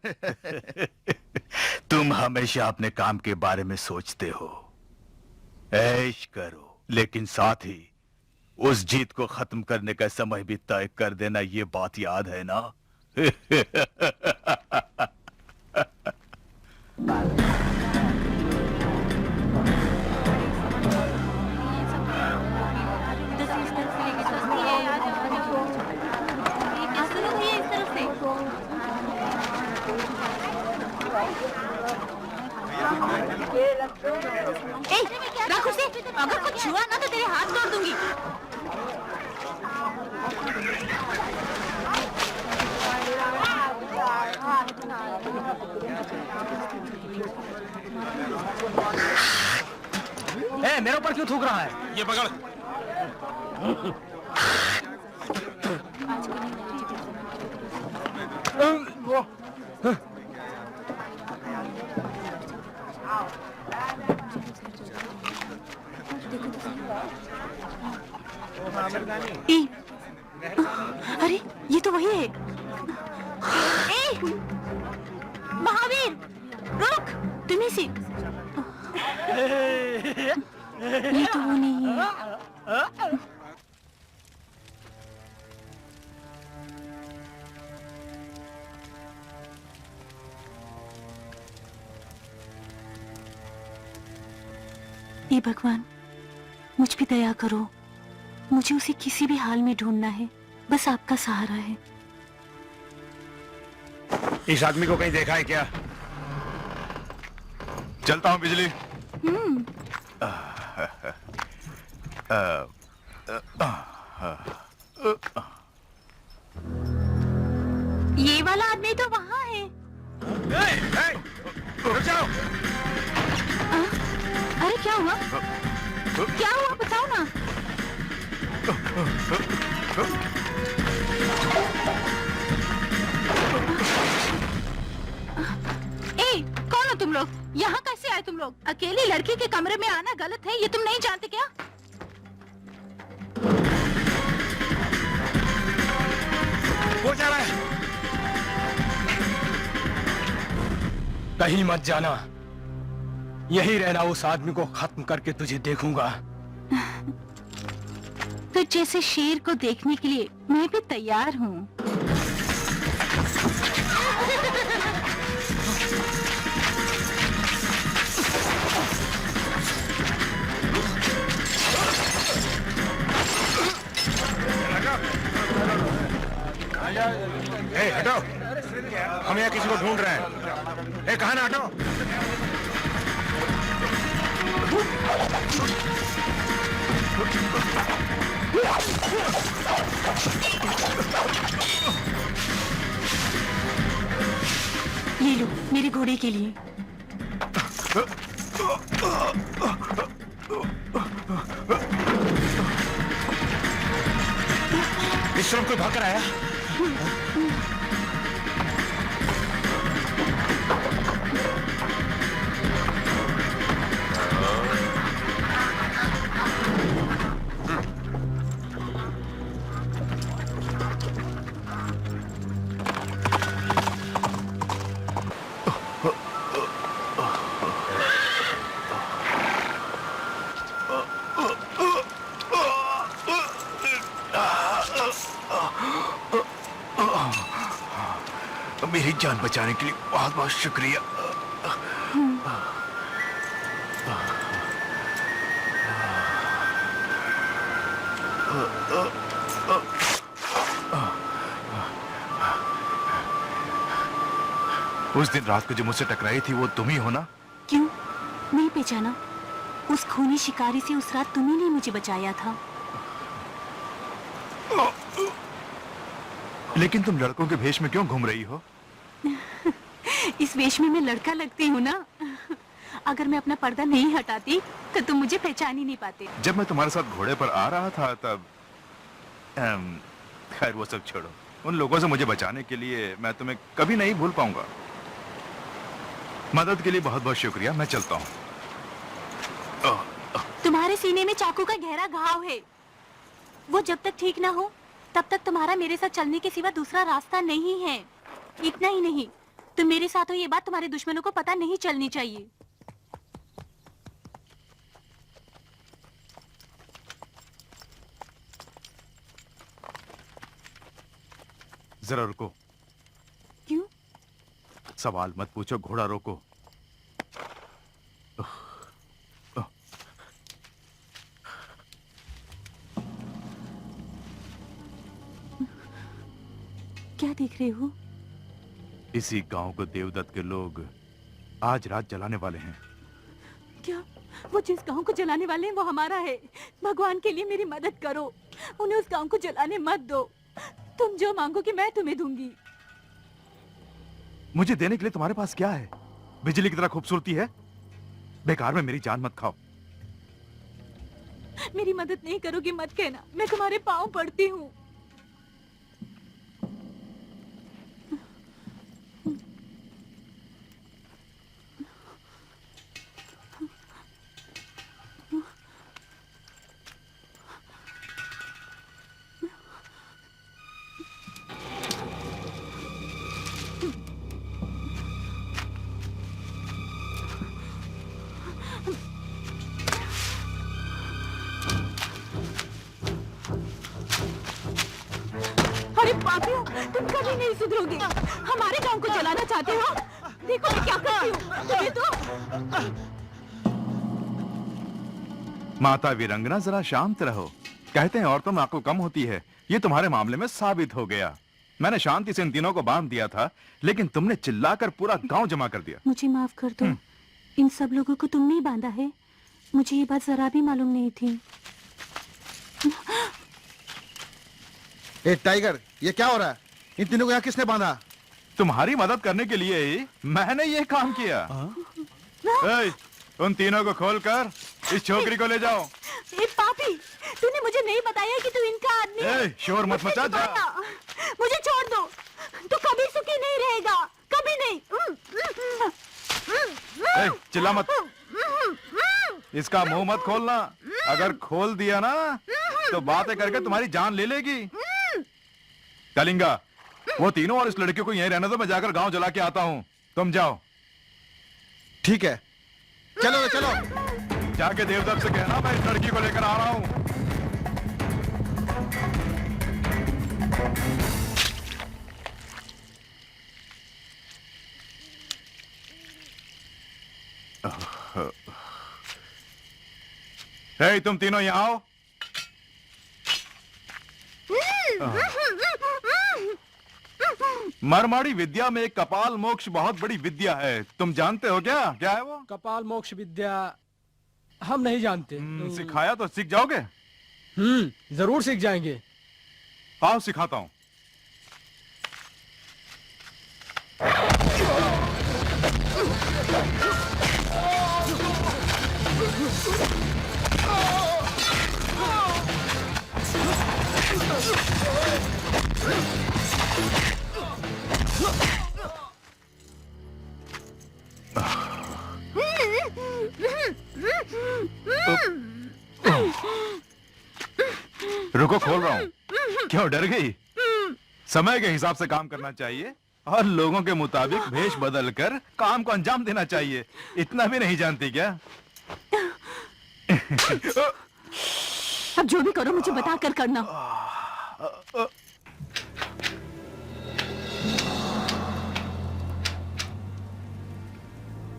तुम हमेशा अपने काम के बारे में सोचते हो। ऐश करो, लेकिन साथ ही उस जीत को खत्म करने का समय भी तय कर देना। ये बात याद है ना? ए, रख उसे। अगर कुछ हुआ ना तो तेरे हाथ तोड़ दूंगी। ए, मेरे ऊपर क्यों थूक रहा है? ये पकड़। ए, अरे ये तो वही है। ए, महावीर रुक, तुम्हें से ये तो वो नहीं है। हे भगवान, मुझ पे दया करो। मुझे उसे किसी भी हाल में ढूंढना है, बस आपका सहारा है। इस आदमी को कहीं देखा है क्या? चलता हूँ बिजली। ये वाला आदमी तो वहाँ है। रुक जाओ। अरे क्या हुआ? क्या हुआ बताओ ना। ए, कौन हो तुम लोग? यहाँ कैसे आए तुम लोग? अकेली लड़की के कमरे में आना गलत है, ये तुम नहीं जानते क्या? वो जा रहा है। कहीं मत जाना, यही रहना। उस आदमी को खत्म करके तुझे देखूंगा। तो जैसे शेर को देखने के लिए मैं भी तैयार हूँ। ए, हटो। हम यहाँ किसी को ढूंढ रहे हैं। ए, कहाँ ना हटो। ये लो मेरे घोड़े के लिए। इस तरफ कोई भागकर आया? मेरी जान बचाने के लिए बहुत बहुत शुक्रिया। उस दिन रात को जो मुझसे टकराई थी वो तुम ही हो ना? क्यों नहीं पहचाना? उस खूनी शिकारी से उस रात तुम्ही ने मुझे बचाया था। लेकिन तुम लड़कों के भेष में क्यों घूम रही हो? इस वेश में मैं लड़का लगती हूँ ना। अगर मैं अपना पर्दा नहीं हटाती तो तुम मुझे पहचान ही नहीं पाते। जब मैं तुम्हारे साथ घोड़े पर आ रहा था तब खैर वो सब छोड़ो। उन लोगों से मुझे बचाने के लिए मैं तुम्हें कभी नहीं भूल पाऊंगा। मदद के लिए बहुत बहुत शुक्रिया। मैं चलता हूँ। तुम्हारे सीने में चाकू का गहरा घाव है। वो जब तक ठीक ना हो तब तक तुम्हारा मेरे साथ चलने के सिवा दूसरा रास्ता नहीं है। इतना ही नहीं, तुम मेरे साथ हो ये बात तुम्हारे दुश्मनों को पता नहीं चलनी चाहिए। जरा रुको। क्यों? सवाल मत पूछो, घोड़ा रोको। क्या देख रहे हो? इसी गांव को देवदत्त के लोग आज रात जलाने वाले हैं। क्या वो जिस गांव को जलाने वाले हैं वो हमारा है। भगवान के लिए मेरी मदद करो, उन्हें उस गांव को जलाने मत दो। तुम जो मांगोगे मैं तुम्हें दूंगी। मुझे देने के लिए तुम्हारे पास क्या है? बिजली की तरह खूबसूरती है? बेकार में मेरी जान मत खाओ। मेरी मदद नहीं करोगे मत कहना, मैं तुम्हारे पाँव पड़ती हूँ। अरे पापियों, तुम कभी नहीं सुधरोगे। हमारे गांव को जलाना चाहते हो? देखो मैं क्या करती हूँ। तुम्हें तो माता वीरंगना, जरा शांत रहो। कहते हैं औरतों में अक्ल कम होती है, ये तुम्हारे मामले में साबित हो गया। मैंने शांति से इन तीनों को बांध दिया था, लेकिन तुमने चिल्लाकर पूरा गांव जमा कर दिया। मुझे माफ कर दो, इन सब लोगों को तुमने ही बांधा है। मुझे ये बात जरा भी मालूम नहीं थी। ए टाइगर, ये क्या हो रहा है? इन तीनों को यहाँ किसने बांधा? तुम्हारी मदद करने के लिए ही मैंने ये काम किया। ए, उन तीनों को खोलकर इस छोकरी को ले जाओ। ए पापी, तूने मुझे नहीं बताया कि तू इनका आदमी है। ए, शोर मत मचा, जा। मुझे छोड़ दो, तू कभी सुखी नहीं रहेगा, कभी नहीं। ए, चिल्ला मत। इसका मुंह मत खोलना, अगर खोल दिया ना तो बातें करके तुम्हारी जान ले लेगी। कलिंगा, वो तीनों और इस लड़के को यहीं रहने दो, मैं जाकर गांव जला के आता हूं। तुम जाओ। ठीक है, चलो चलो। जाके देवदत्त से कहना मैं इस लड़की को लेकर आ रहा हूं। हे, तुम तीनों यहाँ आओ। मरमाड़ी विद्या में एक कपाल मोक्ष बहुत बड़ी विद्या है, तुम जानते हो क्या? क्या है वो? कपाल मोक्ष विद्या हम नहीं जानते। सिखाया तो सीख जाओगे। जरूर सीख जाएंगे। आओ सिखाता हूं। रुको, खोल रहा हूं। क्यों डर गई? समय के हिसाब से काम करना चाहिए और लोगों के मुताबिक भेष बदलकर काम को अंजाम देना चाहिए। इतना भी नहीं जानती क्या? अब जो भी करो मुझे बता कर करना।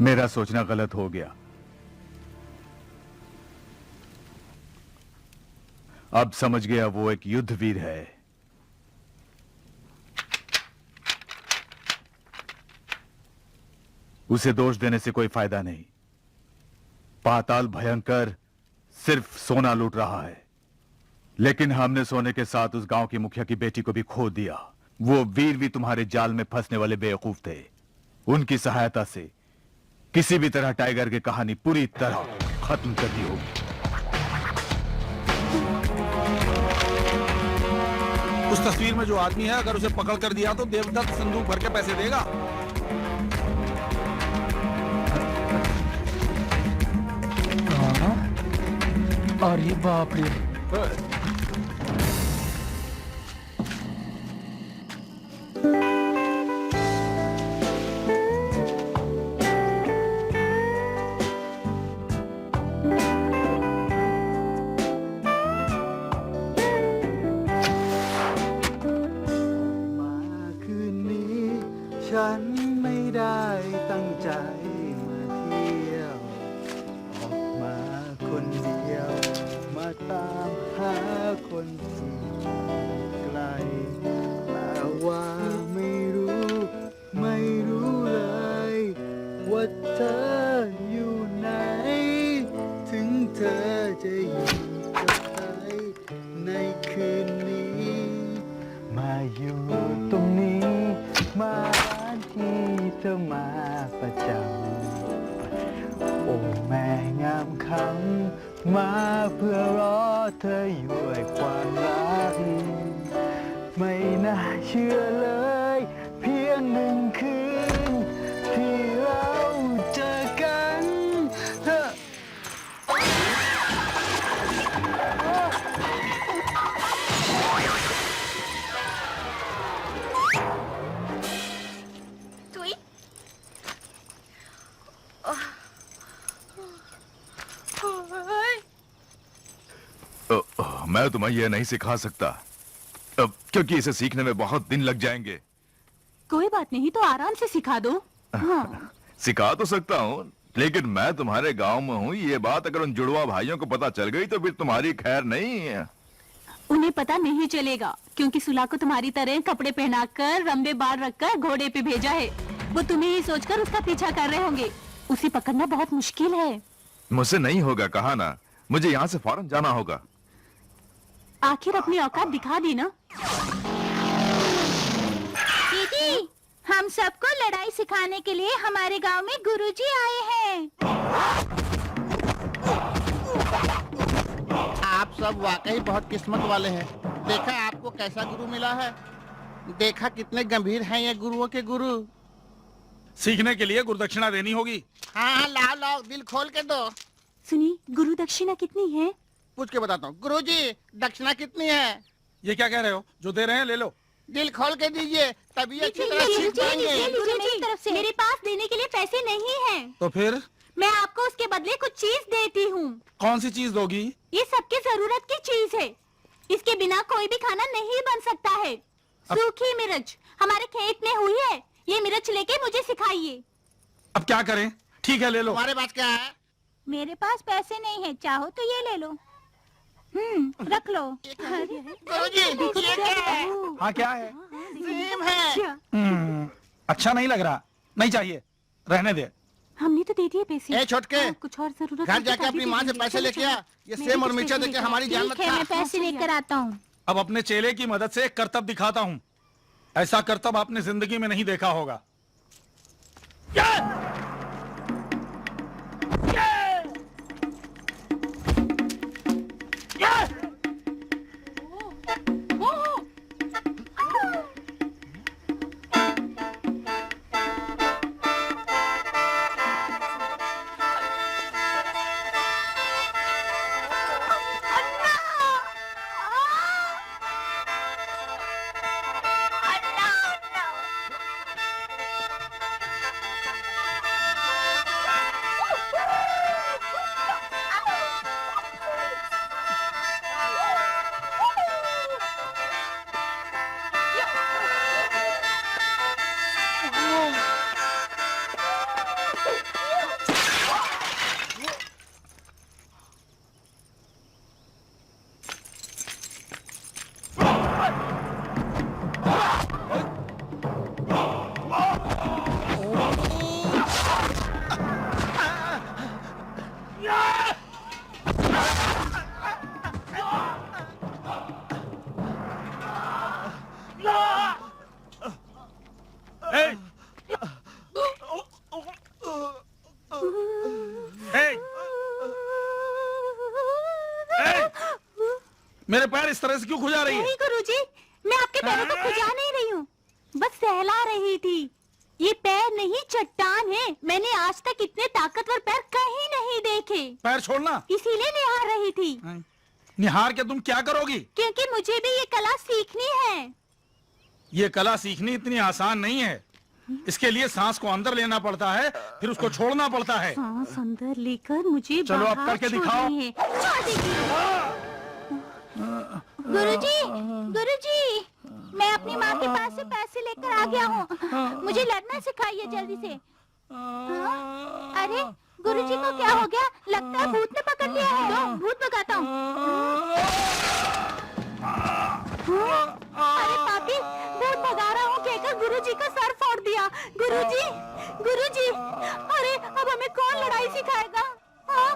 मेरा सोचना गलत हो गया। अब समझ गया वो एक युद्धवीर है। उसे दोष देने से कोई फायदा नहीं। पाताल भयंकर सिर्फ सोना लूट रहा है, लेकिन हमने सोने के साथ उस गांव की मुखिया की बेटी को भी खो दिया। वो वीर भी तुम्हारे जाल में फंसने वाले बेवकूफ थे। उनकी सहायता से किसी भी तरह टाइगर की कहानी पूरी तरह खत्म कर दी होगी। उस तस्वीर में जो आदमी है, अगर उसे पकड़ कर दिया तो देवदत्त संदूक भर के पैसे देगा। अरे बाप रे।คืนนี้ฉันไม่ได้ตั้งใจมาเที่ยว ออกมาคนเดียวมาตามหา เธอจะอยู่กับใครในคืนนี้ มาอยู่ตรงนี้ มาร้านที่เธอมาประจำ โอ้แม่งามคำมาเพื่อรอเธออยู่ด้วยความรัก ไม่น่าเชื่อเลย เพียงหนึ่งคืน ที่เราเจอกันเธอ ทุย मैं तुम्हें यह नहीं सिखा सकता क्योंकि इसे सीखने में बहुत दिन लग जाएंगे। कोई बात नहीं तो आराम से सिखा दो। हाँ। सिखा तो सकता हूँ लेकिन मैं तुम्हारे गांव में हूँ, ये बात अगर उन जुड़वा भाइयों को पता चल गई तो फिर तुम्हारी खैर नहीं है। उन्हें पता नहीं चलेगा क्योंकि सुला को तुम्हारी तरह कपड़े पहनाकर रंबे बाल रखकर घोड़े पे भेजा है। वो तुम्हें ही सोचकर उसका पीछा कर रहे होंगे। उसे पकड़ना बहुत मुश्किल है। मुझसे नहीं होगा, कहा ना, मुझे यहाँ से फौरन जाना होगा। आखिर अपनी औकात दिखा दी ना। दीदी, हम सबको लड़ाई सिखाने के लिए हमारे गांव में गुरुजी आए हैं। आप सब वाकई बहुत किस्मत वाले हैं। देखा आपको कैसा गुरु मिला है। देखा कितने गंभीर हैं ये गुरुओं के गुरु। सीखने के लिए गुरुदक्षिणा देनी होगी। हाँ हाँ, लाओ लाओ, दिल खोल के दो। सुनी, गुरु दक्षिणा कितनी है? पूछ के बताता हूँ। गुरुजी, दक्षिणा कितनी है? ये क्या कह रहे हो? जो दे रहे हैं ले लो। दिल खोल के दीजिए, तभी अच्छी तरह सीख पाएंगे। मेरी तरफ से मेरे पास देने के लिए पैसे नहीं हैं। तो फिर मैं आपको उसके बदले कुछ चीज देती हूँ। कौन सी चीज दोगी? ये सबके जरूरत की चीज है। इसके बिना कोई भी खाना नहीं बन सकता है। सूखी मिर्च हमारे खेत में हुई है। ये मिर्च लेके मुझे सिखाइए। अब क्या करें? ठीक है ले लो। तुम्हारे पास क्या है? मेरे पास पैसे नहीं है, चाहो तो ये ले लो। रख लो। गुरुजी, ये क्या है? हाँ क्या है? सेब है। अच्छा नहीं लग रहा। नहीं चाहिए, रहने दे। हमने तो दे दिए पैसे। ए छोटके, हाँ, कुछ और जरूरत घर है तो जाके अपनी माँ से पैसे लेके आ। ये सेब और मिर्चा देके हमारी जान मत खा। मैं पैसे लेकर आता हूँ। अब अपने चेले की मदद से एक करतब दिखाता हूँ। ऐसा करतब आपने जिंदगी में नहीं देखा होगा। मेरे पैर इस तरह से क्यों खुजा रही है? नहीं गुरुजी, मैं आपके पैरों को खुजा नहीं रही हूँ, बस सहला रही थी। ये पैर नहीं चट्टान है। मैंने आज तक इतने ताकतवर पैर कहीं नहीं देखे। पैर छोड़ना। इसीलिए निहार रही थी। निहार के तुम क्या करोगी? क्योंकि मुझे भी ये कला सीखनी है। ये कला सीखनी इतनी आसान नहीं है। इसके लिए सांस को अंदर लेना पड़ता है, फिर उसको छोड़ना पड़ता है। सांस अंदर लेकर मुझे चलो अब बाहर करके दिखाओ। छोड़नी है। गुरुजी, गुरुजी, मैं अपनी माँ के पास से पैसे लेकर आ गया हूँ। मुझे लड़ना सिखाइए जल्दी से। हाँ? अरे गुरुजी को क्या हो गया? लगता है भूत ने पकड़ लिया है। तो भूत भगाता हूँ। अरे पापी, भूत भगा रहा हूँ कहकर गुरुजी का सर फोड़ दिया। गुरुजी, गुरुजी, अरे अब हमें कौन लड़ाई सिखाएगा? हाँ?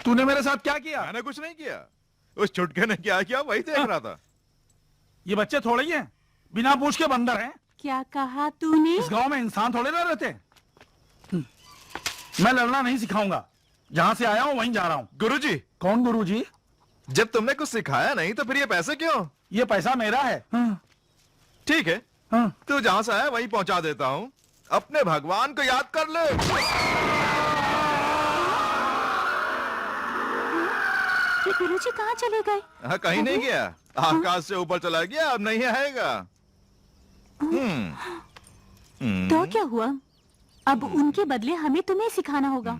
तूने मेरे साथ क्या किया? मैंने कुछ नहीं किया, उस चुटके ने क्या किया वही देख रहा था। ये बच्चे थोड़े ही हैं, बिना पूछ के बंदर हैं। क्या कहा तूने? इस गांव में इंसान थोड़े ना रहते। मैं लड़ना नहीं सिखाऊंगा, जहां से आया हूं वहीं जा रहा हूं। गुरुजी, कौन गुरुजी? जब तुमने कुछ सिखाया नहीं तो फिर ये पैसे क्यों? ये पैसा मेरा है। ठीक है, तू जहां से आया वहीं पहुंचा देता हूं। अपने भगवान को याद कर ले। ये गुरुजी कहाँ चले गए? हाँ, कहीं नहीं गया, आकाश से ऊपर चला गया, अब नहीं आएगा। तो क्या हुआ? अब उनके बदले हमें तुम्हें सिखाना होगा।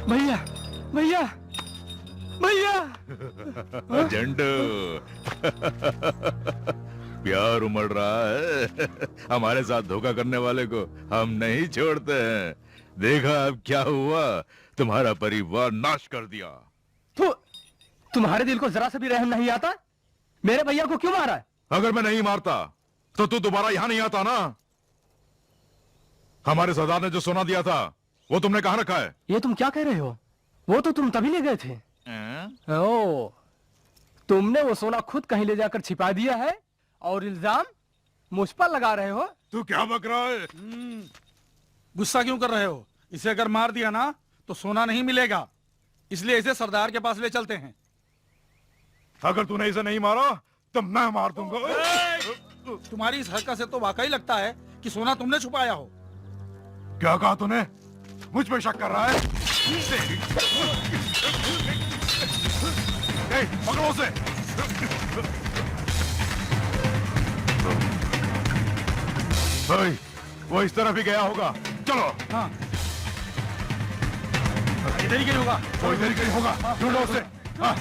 भैया भैया भैया। झंडू, प्यार उमड़ रहा है। हमारे साथ धोखा करने वाले को हम नहीं छोड़ते हैं। देखा अब क्या हुआ, तुम्हारा परिवार नाश कर दिया। तो तुम्हारे दिल को जरा सा भी रहम नहीं आता? मेरे भैया को क्यों मारा है? अगर मैं नहीं मारता तो तू दोबारा यहां नहीं आता ना। हमारे सरदार ने जो सोना दिया था वो तुमने कहां रखा है? ये तुम क्या कह रहे हो? वो तो तुम तभी ले गए थे। ओ, तुमने वो सोना खुद कहीं ले जाकर छिपा दिया है और इल्जाम मुझ पर लगा रहे हो। तू क्या बक रहा है? गुस्सा क्यों कर रहे हो? इसे अगर मार दिया ना तो सोना नहीं मिलेगा, इसलिए इसे सरदार के पास ले चलते हैं। अगर तूने इसे नहीं मारा तो मैं मार दूंगा। तुम्हारी इस हरकत से तो वाकई लगता है कि सोना तुमने छुपाया हो। क्या कहा तूने? मुझ पे शक कर रहा है? पकड़ो उसे। भाई, वो इस तरफ ही गया होगा, चलो। हाँ, इधर ही कहीं होगा। वो इधर ही कहीं होगा, ढूंढो उसे। हाँ।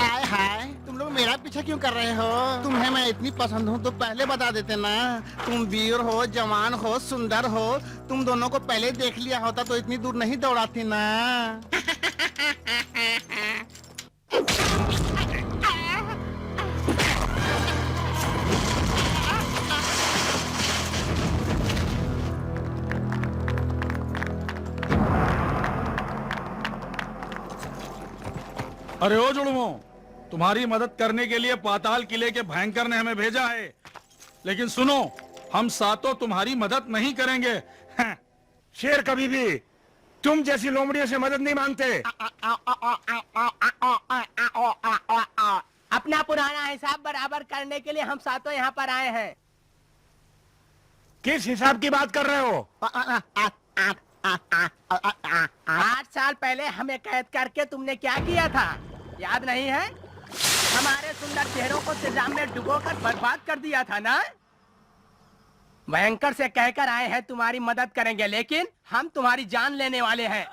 आय हाय, तुम लोग मेरा पीछा क्यों कर रहे हो? तुम्हें मैं इतनी पसंद हूँ तो पहले बता देते ना। तुम वीर हो, जवान हो, सुंदर हो। तुम दोनों को पहले देख लिया होता तो इतनी दूर नहीं दौड़ाती ना। अरे ओ जुड़वों, तुम्हारी मदद करने के लिए पाताल किले के भयंकर ने हमें भेजा है, लेकिन सुनो, हम सातों तुम्हारी मदद नहीं करेंगे। शेर कभी भी तुम जैसी लोमड़ियों से मदद नहीं मांगते। अपना पुराना हिसाब बराबर करने के लिए हम सातों यहाँ पर आए हैं। किस हिसाब की बात कर रहे हो? 8 साल पहले हमें कैद करके तुमने क्या किया था, याद नहीं है? हमारे सुंदर चेहरों को तेजाब में डुबोकर बर्बाद कर दिया था ना। भयंकर से कहकर आए हैं तुम्हारी मदद करेंगे, लेकिन हम तुम्हारी जान लेने वाले हैं।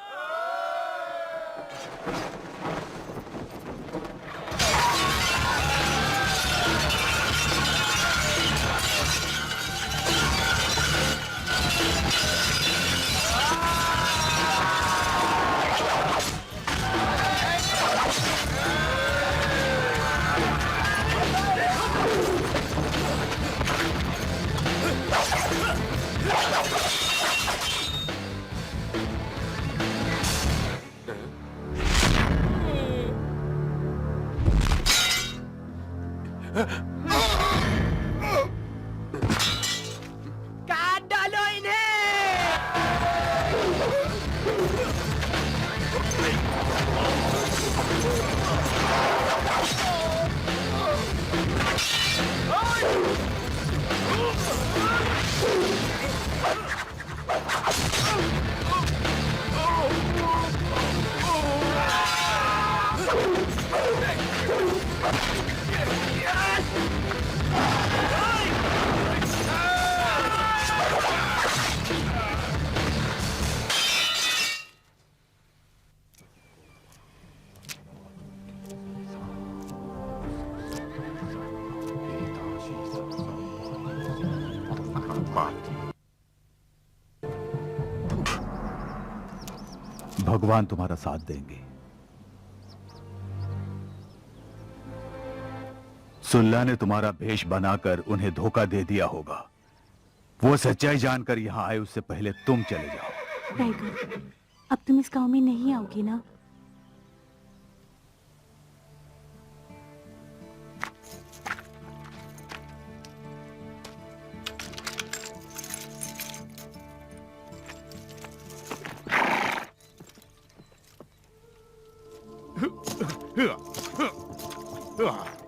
काट डालो इन्हें। भगवान तुम्हारा साथ देंगे। सुल्ला ने तुम्हारा भेष बनाकर उन्हें धोखा दे दिया होगा। वो सच्चाई जानकर यहां आए उससे पहले तुम चले जाओ। टाइगर, अब तुम इस गांव में नहीं आओगे ना?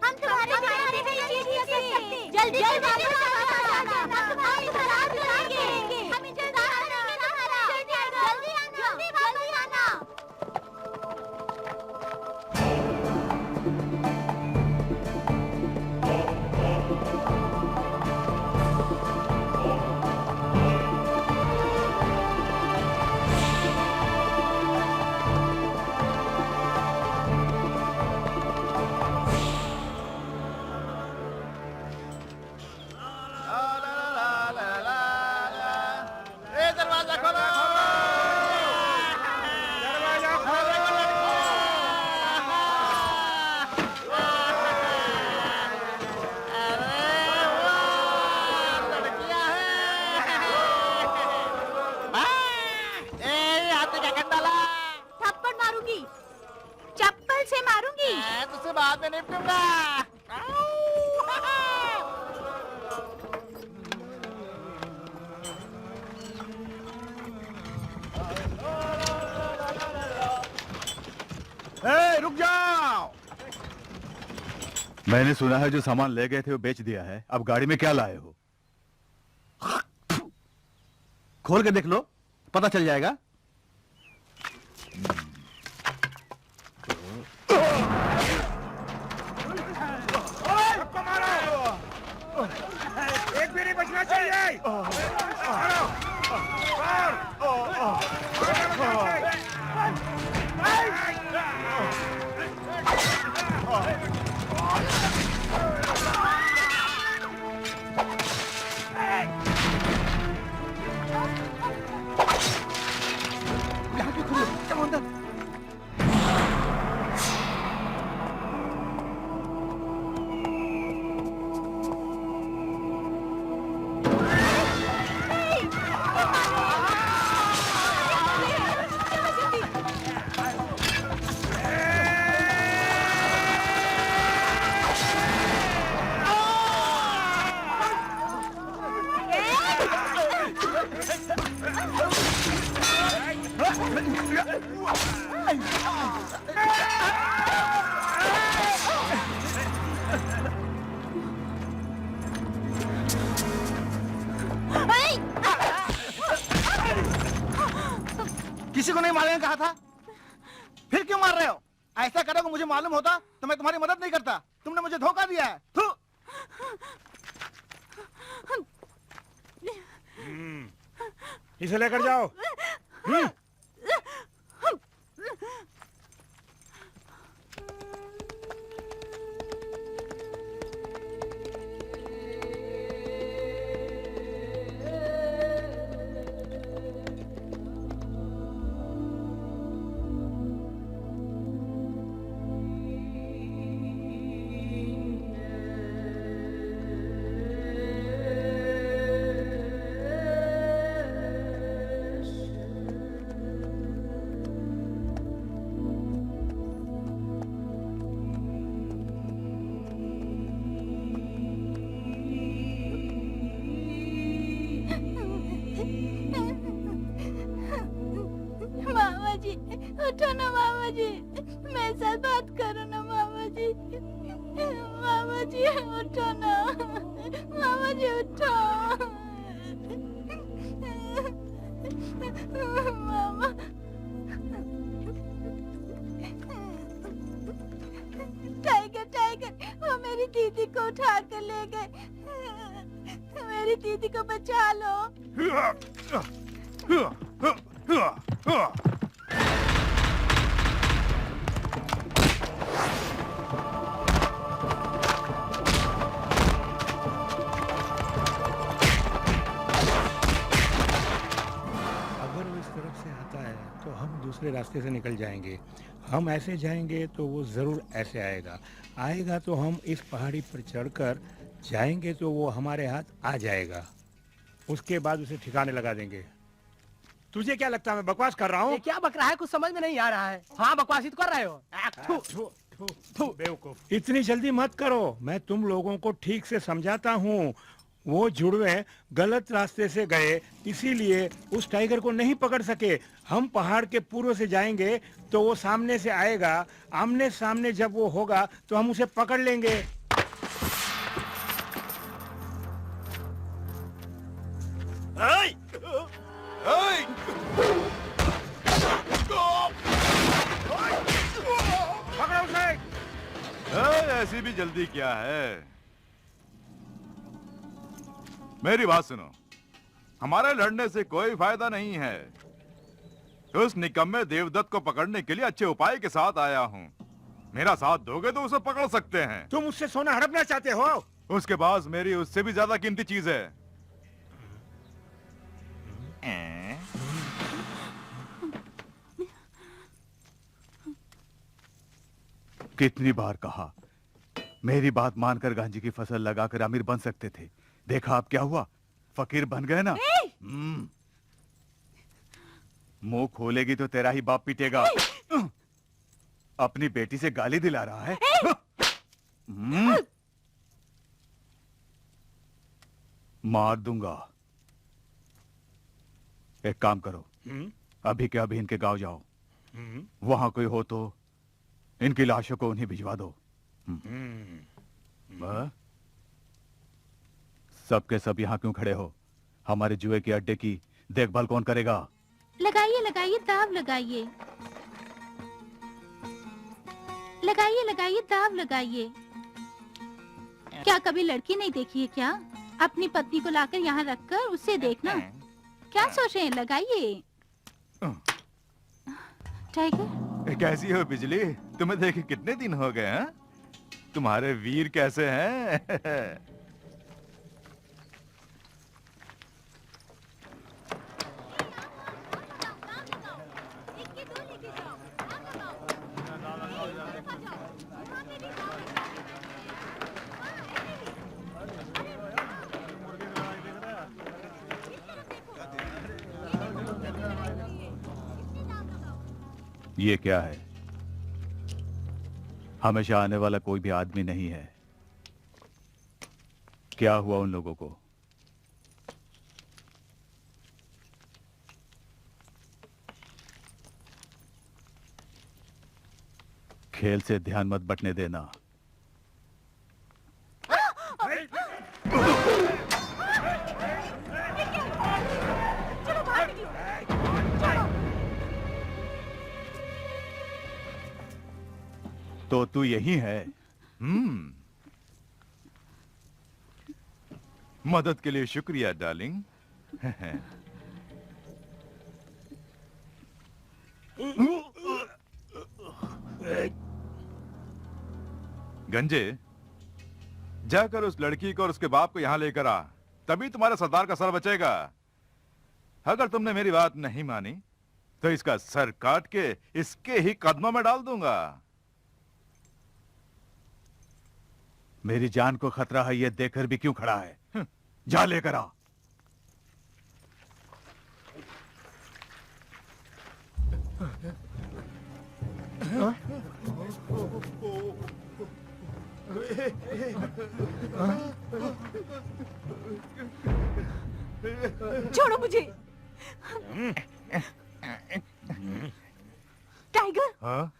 हम तुम्हारे जल्दी वापस आना, हम तुम्हारी बारात लाएंगे। हम इंतजार करेंगे तुम्हारा। जल्दी वापस आना। दरवाजा खोलो। दरवाजा खोलो। लड़कियां हैं। ए हाथी क्या कर डाला? थप्पड़ मारूंगी, चप्पल से मारूंगी। मैं तुझसे बाद में निपटूंगा। ए, रुक जाओ। मैंने सुना है जो सामान ले गए थे वो बेच दिया है। अब गाड़ी में क्या लाए हो? खोल के देख लो, पता चल जाएगा। सबको मारो। एक भी नहीं बचना चाहिए। मारो। किसी को नहीं मारने कहा था, फिर क्यों मार रहे हो? ऐसा करोगे मुझे मालूम होता तो मैं तुम्हारी मदद नहीं करता। तुमने मुझे धोखा दिया है। थू। इसे लेकर जाओ। जी, उठो ना मामा जी, मेरे साथ बात करो ना मामा जी, उठो ना, मामा जी उठो, मामा। टाइगर टाइगर, वो मेरी दीदी को उठा कर ले गए, मेरी दीदी को बचा लो। अगर वो इस तरफ से आता है तो हम दूसरे रास्ते से निकल जाएंगे, हम ऐसे जाएंगे तो वो जरूर ऐसे आएगा तो हम इस पहाड़ी पर चढ़कर जाएंगे तो वो हमारे हाथ आ जाएगा, उसके बाद उसे ठिकाने लगा देंगे। तुझे क्या लगता है मैं बकवास कर रहा हूँ? ये क्या बक रहा है, कुछ समझ में नहीं आ रहा है। हाँ बकवास ही तो कर रहे हो। बेवकूफ, इतनी जल्दी मत करो, मैं तुम लोगों को ठीक से समझाता हूँ। वो जुड़वे गलत रास्ते से गए, इसीलिए उस टाइगर को नहीं पकड़ सके। हम पहाड़ के पूर्व से जाएंगे तो वो सामने से आएगा, आमने सामने जब वो होगा तो हम उसे पकड़ लेंगे। पकड़ो उसे। ऐसी भी जल्दी क्या है? मेरी बात सुनो, हमारे लड़ने से कोई फायदा नहीं है। उस निकम्मे देवदत्त को पकड़ने के लिए अच्छे उपाय के साथ आया हूँ। मेरा साथ दोगे तो उसे पकड़ सकते हैं। तुम उससे सोना हड़पना चाहते हो? उसके पास मेरी उससे भी ज्यादा कीमती चीज है। कितनी बार कहा, मेरी बात मानकर गांजी की फसल लगाकर अमीर बन सकते थे। देखा अब क्या हुआ, फकीर बन गए ना। मुंह खोलेगी तो तेरा ही बाप पीटेगा। अपनी बेटी से गाली दिला रहा है। मार दूंगा। एक काम करो, अभी के अभी इनके गांव जाओ, वहां कोई हो तो इनकी लाशों को उन्हें भिजवा दो। सबके सब यहाँ क्यों खड़े हो? हमारे जुए के अड्डे की देखभाल कौन करेगा? लगाइए लगाइए दाव लगाइए, लगाइए लगाइए दाव लगाइए। क्या कभी लड़की नहीं देखी है क्या? अपनी पत्नी को लाकर यहाँ रखकर उससे देखना। क्या सोच रहे हैं? लगाइए। टाइगर, कैसी हो बिजली? तुम्हें देखे कितने दिन हो गए हैं? तुम्हारे वीर कैसे हैं? ये क्या है? हमेशा आने वाला कोई भी आदमी नहीं है। क्या हुआ उन लोगों को? खेल से ध्यान मत बटने देना। तो तू यही है? मदद के लिए शुक्रिया डार्लिंग। गंजे, जाकर उस लड़की को और उसके बाप को यहां लेकर आ, तभी तुम्हारे सरदार का सर बचेगा। अगर तुमने मेरी बात नहीं मानी तो इसका सर काट के इसके ही कदमों में डाल दूंगा। मेरी जान को खतरा है, ये देखकर भी क्यों खड़ा है? जा लेकर आ। छोड़ो मुझे। हाँ?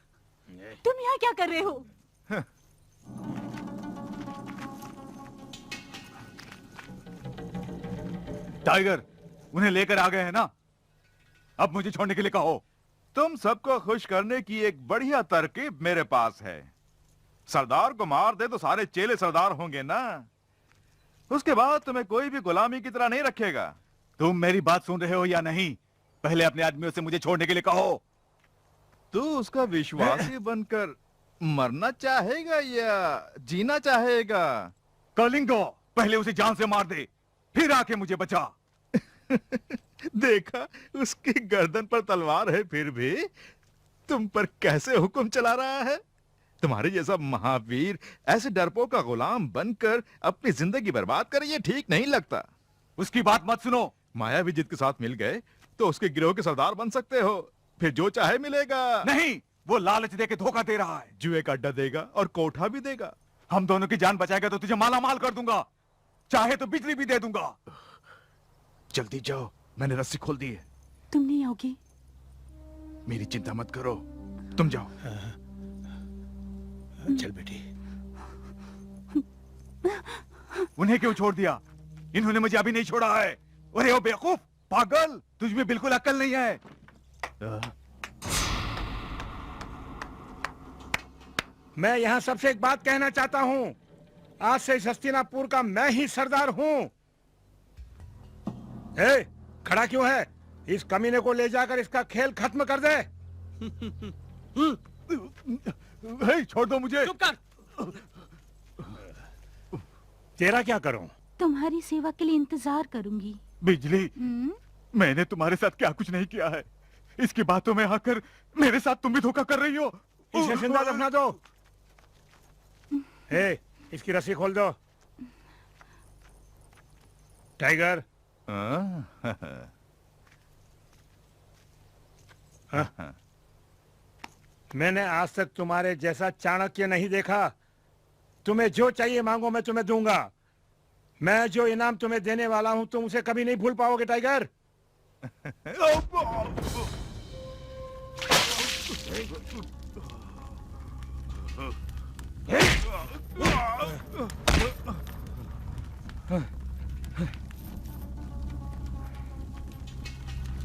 तुम यहाँ क्या कर रहे हो? टाइगर, उन्हें लेकर आ गए हैं ना? अब मुझे छोड़ने के लिए कहो। तुम सबको खुश करने की एक बढ़िया तरकीब मेरे पास है। सरदार को मार दे तो सारे चेले सरदार होंगे ना। उसके बाद तुम्हें कोई भी गुलामी की तरह नहीं रखेगा। तुम मेरी बात सुन रहे हो या नहीं? पहले अपने आदमियों से मुझे छोड़ने के लिए कहो। तू उसका विश्वासी बनकर मरना चाहेगा या जीना चाहेगा? कलिंगो, पहले उसे जान से मार दे, फिर आके मुझे बचा। देखा, उसकी गर्दन पर तलवार है, फिर भी तुम पर कैसे हुक्म चला रहा है। तुम्हारे जैसा महावीर ऐसे डरपोक का गुलाम बनकर अपनी जिंदगी बर्बाद करे, ये ठीक नहीं लगता। उसकी बात मत सुनो। मायावी जिद के साथ मिल गए तो उसके गिरोह के सरदार बन सकते हो, फिर जो चाहे मिलेगा। नहीं, वो लालच दे के धोखा दे रहा है। जुए का अड्डा देगा और कोठा भी देगा। हम दोनों की जान बचाएगा तो तुझे माला माल कर दूंगा, चाहे तो बिजली भी दे दूंगा। जल्दी जाओ, मैंने रस्सी खोल दी है। तुम नहीं आओगे? मेरी चिंता मत करो, तुम जाओ। चल बेटी। उन्हें क्यों छोड़ दिया? इन्होंने मुझे अभी नहीं छोड़ा है। अरे ओ बेवकूफ, पागल, तुझ में बिल्कुल अक्ल नहीं है। मैं यहाँ सबसे एक बात कहना चाहता हूँ। आज से इस हस्तिनापुर का मैं ही सरदार हूँ। ए, खड़ा क्यों है? इस कमीने को ले जाकर इसका खेल खत्म कर दे। हे, छोड़ दो मुझे। चुप कर। तेरा क्या करूं? तुम्हारी सेवा के लिए इंतजार करूंगी। बिजली, मैंने तुम्हारे साथ क्या कुछ नहीं किया है। इसकी बातों में आकर मेरे साथ तुम भी धोखा कर रही हो। इसे जिंदा दफना दो। ए, इसकी रस्सी खोल दो। टाइगर, मैंने आज तक तुम्हारे जैसा चाणक्य नहीं देखा। तुम्हें जो चाहिए मांगो, मैं तुम्हें दूंगा। मैं जो इनाम तुम्हें देने वाला हूं तुम उसे कभी नहीं भूल पाओगे टाइगर।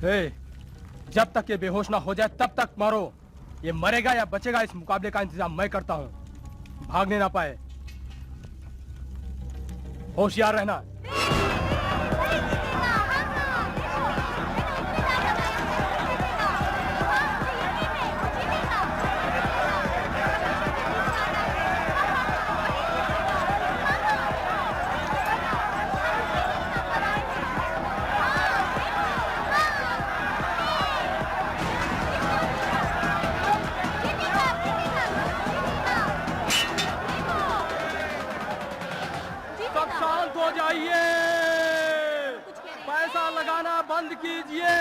ए, जब तक ये बेहोश ना हो जाए तब तक मारो। ये मरेगा या बचेगा इस मुकाबले का इंतजाम मैं करता हूँ। भागने ना पाए, होशियार रहना। सब शांत हो जाइए, पैसा लगाना बंद कीजिए।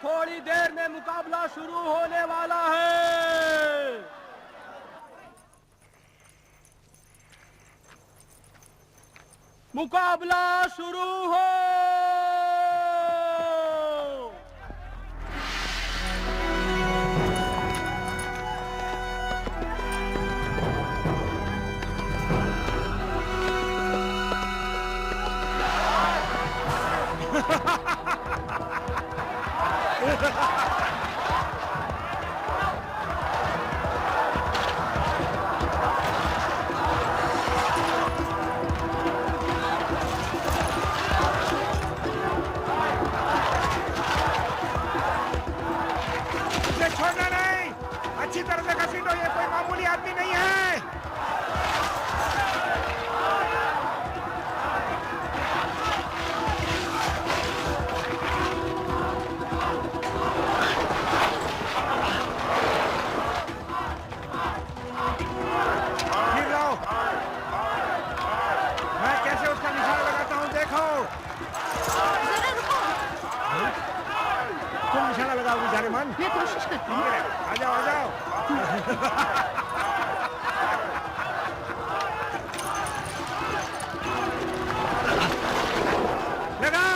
थोड़ी देर में मुकाबला शुरू होने वाला है। मुकाबला शुरू हो। इसे छोड़ना नहीं। अच्छी तरह से घसीटो, ये कोई मामूली आदमी नहीं है। फिर रहो। मैं कैसे उसका निशाना लगाता हूँ देखो। तुम निशाना लगाओगी जाने मन? मैं कोशिश करती हूँ। आ जाओ आ जाओ। लगा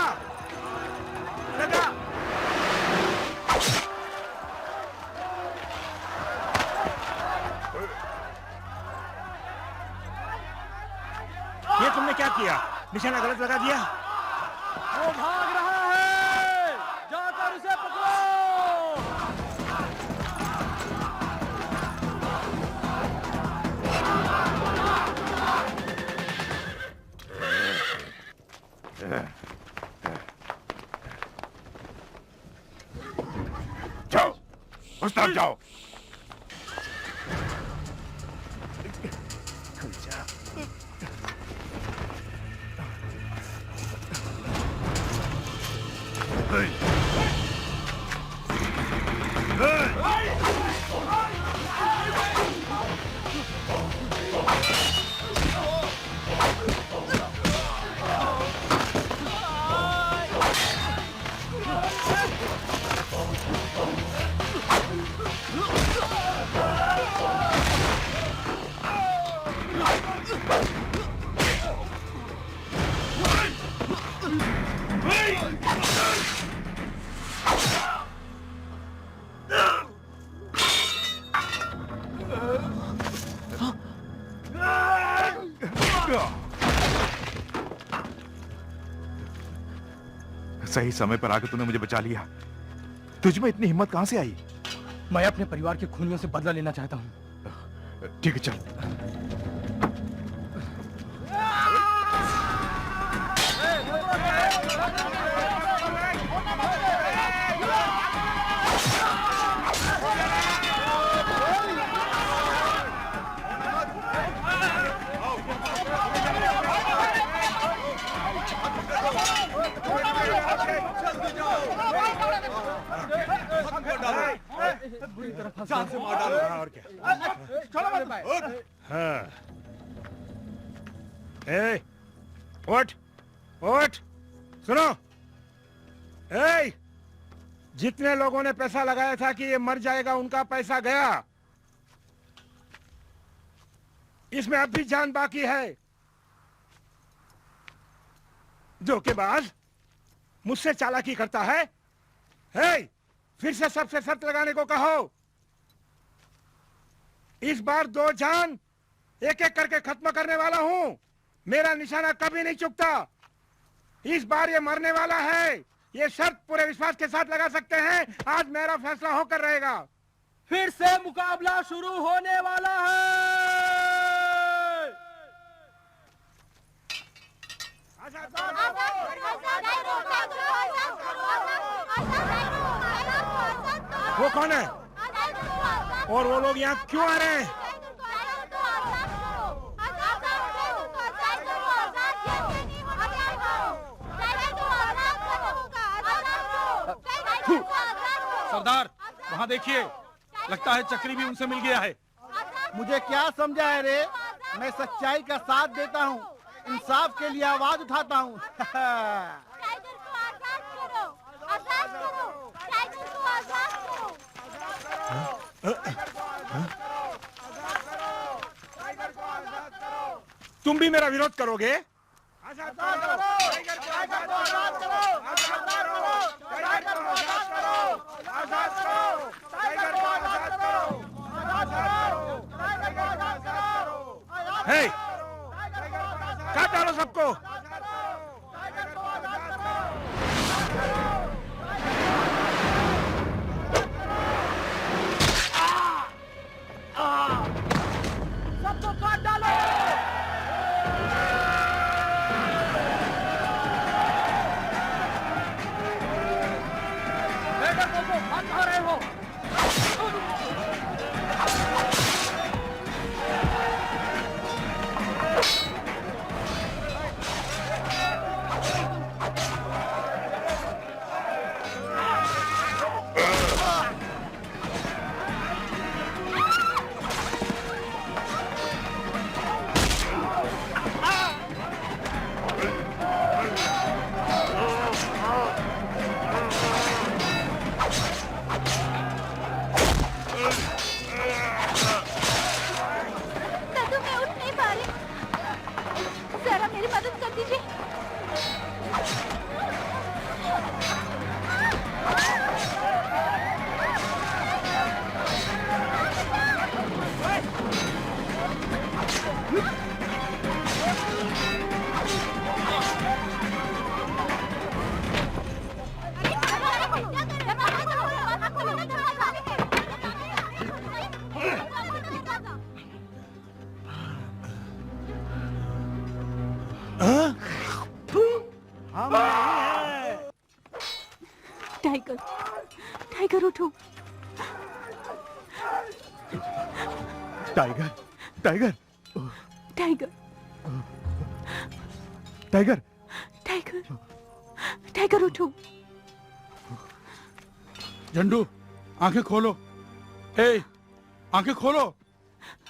लगा। तुमने क्या किया? निशाना गलत लगा दिया। वो भाग रहा है, जाकर उसे पकड़ो। जाओ, उस तरफ जाओ। सही समय पर आकर तूने मुझे बचा लिया। तुझ में इतनी हिम्मत कहां से आई? मैं अपने परिवार के खूनियों से बदला लेना चाहता हूँ। ठीक है, चल। बुरी तरह फंसा। और क्या? हाँ। उठ, उठ, सुनो। जितने लोगों ने पैसा लगाया था कि ये मर जाएगा, उनका पैसा गया। इसमें अब भी जान बाकी है। धोखेबाज मुझसे चालाकी करता है। फिर से सबसे शर्त लगाने को कहो। इस बार 2 जान एक एक करके खत्म करने वाला हूं। मेरा निशाना कभी नहीं चुकता। इस बार ये मरने वाला है। ये शर्त पूरे विश्वास के साथ लगा सकते हैं। आज मेरा फैसला होकर रहेगा। फिर से मुकाबला शुरू होने वाला है। वो कौन है और वो लोग यहाँ क्यों आ रहे हैं? सरदार, वहाँ देखिए, लगता है चक्री भी उनसे मिल गया है। मुझे क्या समझा है रे? मैं सच्चाई का साथ देता हूँ, इंसाफ के लिए आवाज उठाता हूँ। तुम भी मेरा विरोध करोगे? हे, काट डालो सबको। सबको काट डालो। भाग कहाँ रहे हो? टाइगर, टाइगर उठो। Tiger, tiger, tiger, tiger, tiger, tiger उठो। झंडू, आंखें खोलो। ए, आंखें खोलो।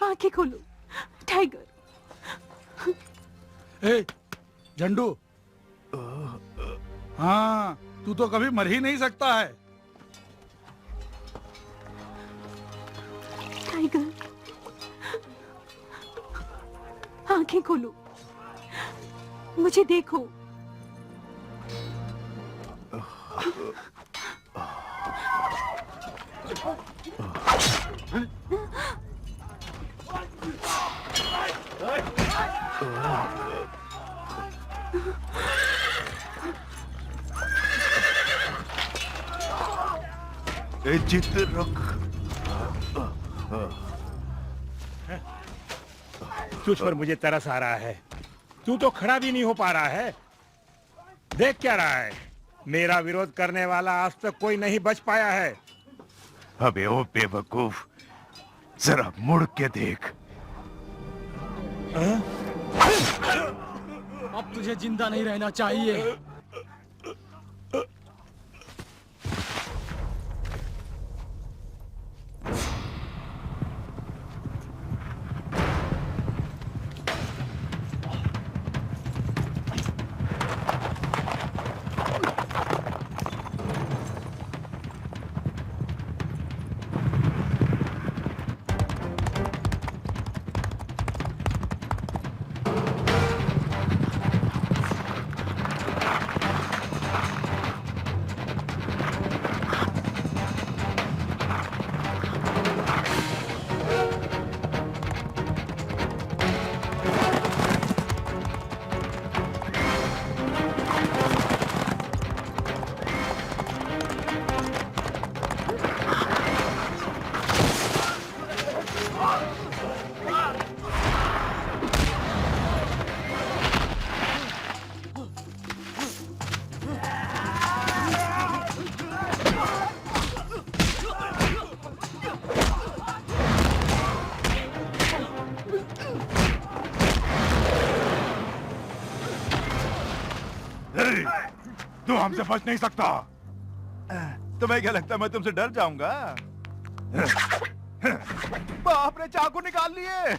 आंखें खोलो। टाइगर, ए, झंडू। हाँ, तू तो कभी मर ही नहीं सकता है। टाइगर, आंखें खोलो, मुझे देखो। जिद रख। तुझ पर मुझे तरस आ रहा है। तू तो खड़ा भी नहीं हो पा रहा है। देख क्या रहा है? मेरा विरोध करने वाला आज तक कोई नहीं बच पाया है। अबे ओ बेवकूफ, जरा मुड़ के देख। अब तुझे जिंदा नहीं रहना चाहिए। तू हमसे बच नहीं सकता। तुम्हें क्या लगता है मैं तुमसे डर जाऊंगा? बाप ने चाकू निकाल लिए।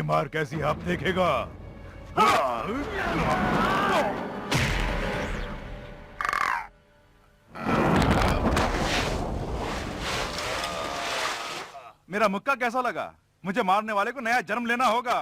मार कैसी आप देखेगा। मेरा मुक्का कैसा लगा? मुझे मारने वाले को नया जन्म लेना होगा।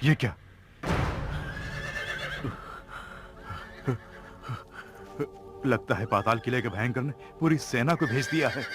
ये क्या? लगता है पाताल किले के भयंकर ने पूरी सेना को भेज दिया है।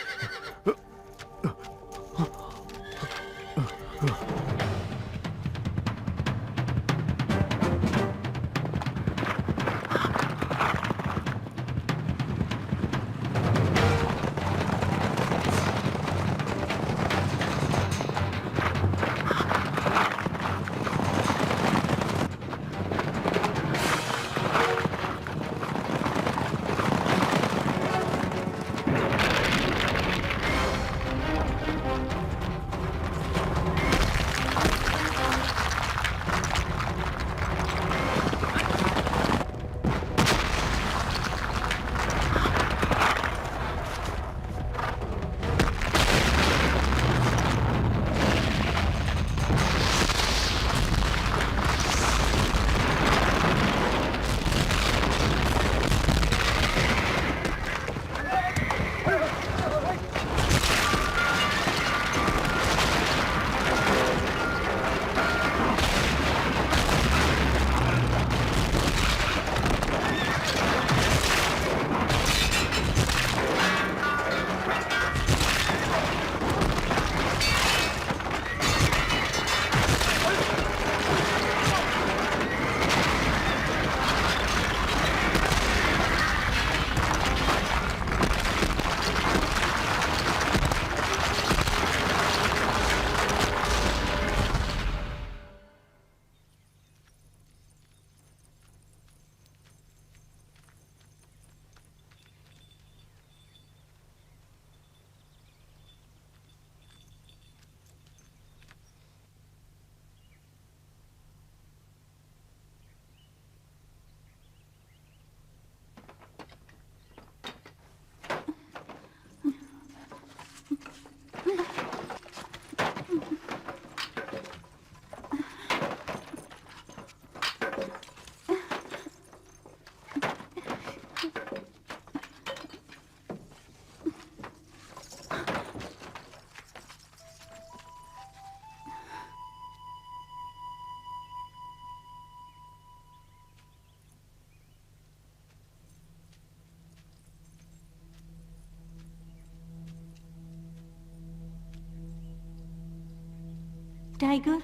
टाइगर,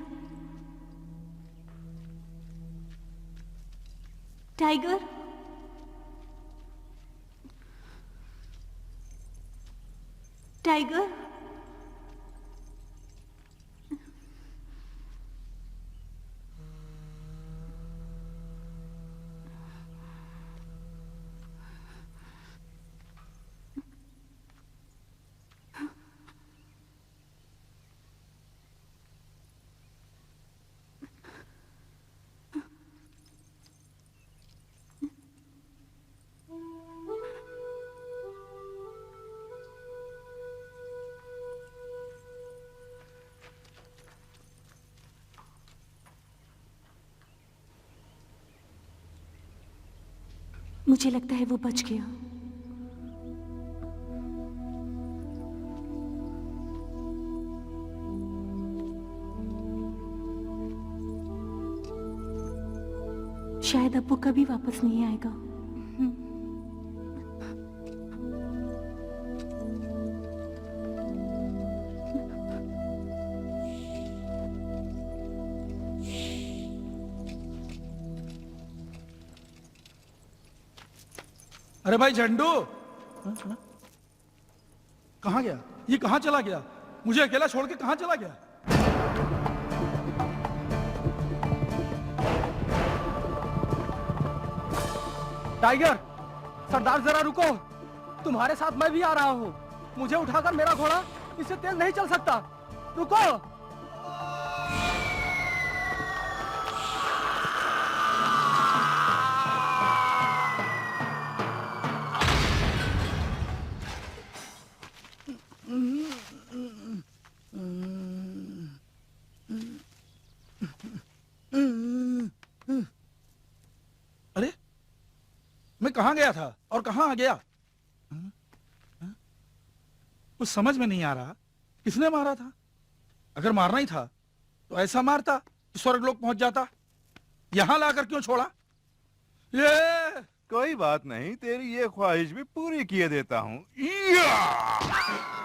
टाइगर, टाइगर, मुझे लगता है वो बच गया। शायद अब वो कभी वापस नहीं आएगा। अरे भाई झंडू, कहाँ गया? ये कहाँ चला गया? मुझे अकेला छोड़ के कहाँ चला गया? टाइगर, सरदार जरा रुको। तुम्हारे साथ मैं भी आ रहा हूँ। मुझे उठाकर मेरा घोड़ा इससे तेज नहीं चल सकता। रुको। अरे मैं कहाँ गया था और कहाँ आ गया? कुछ समझ में नहीं आ रहा। किसने मारा था? अगर मारना ही था तो ऐसा मारता कि स्वर्गलोक पहुंच जाता। यहां लाकर क्यों छोड़ा? ये कोई बात नहीं, तेरी ये ख्वाहिश भी पूरी किए देता हूँ। या!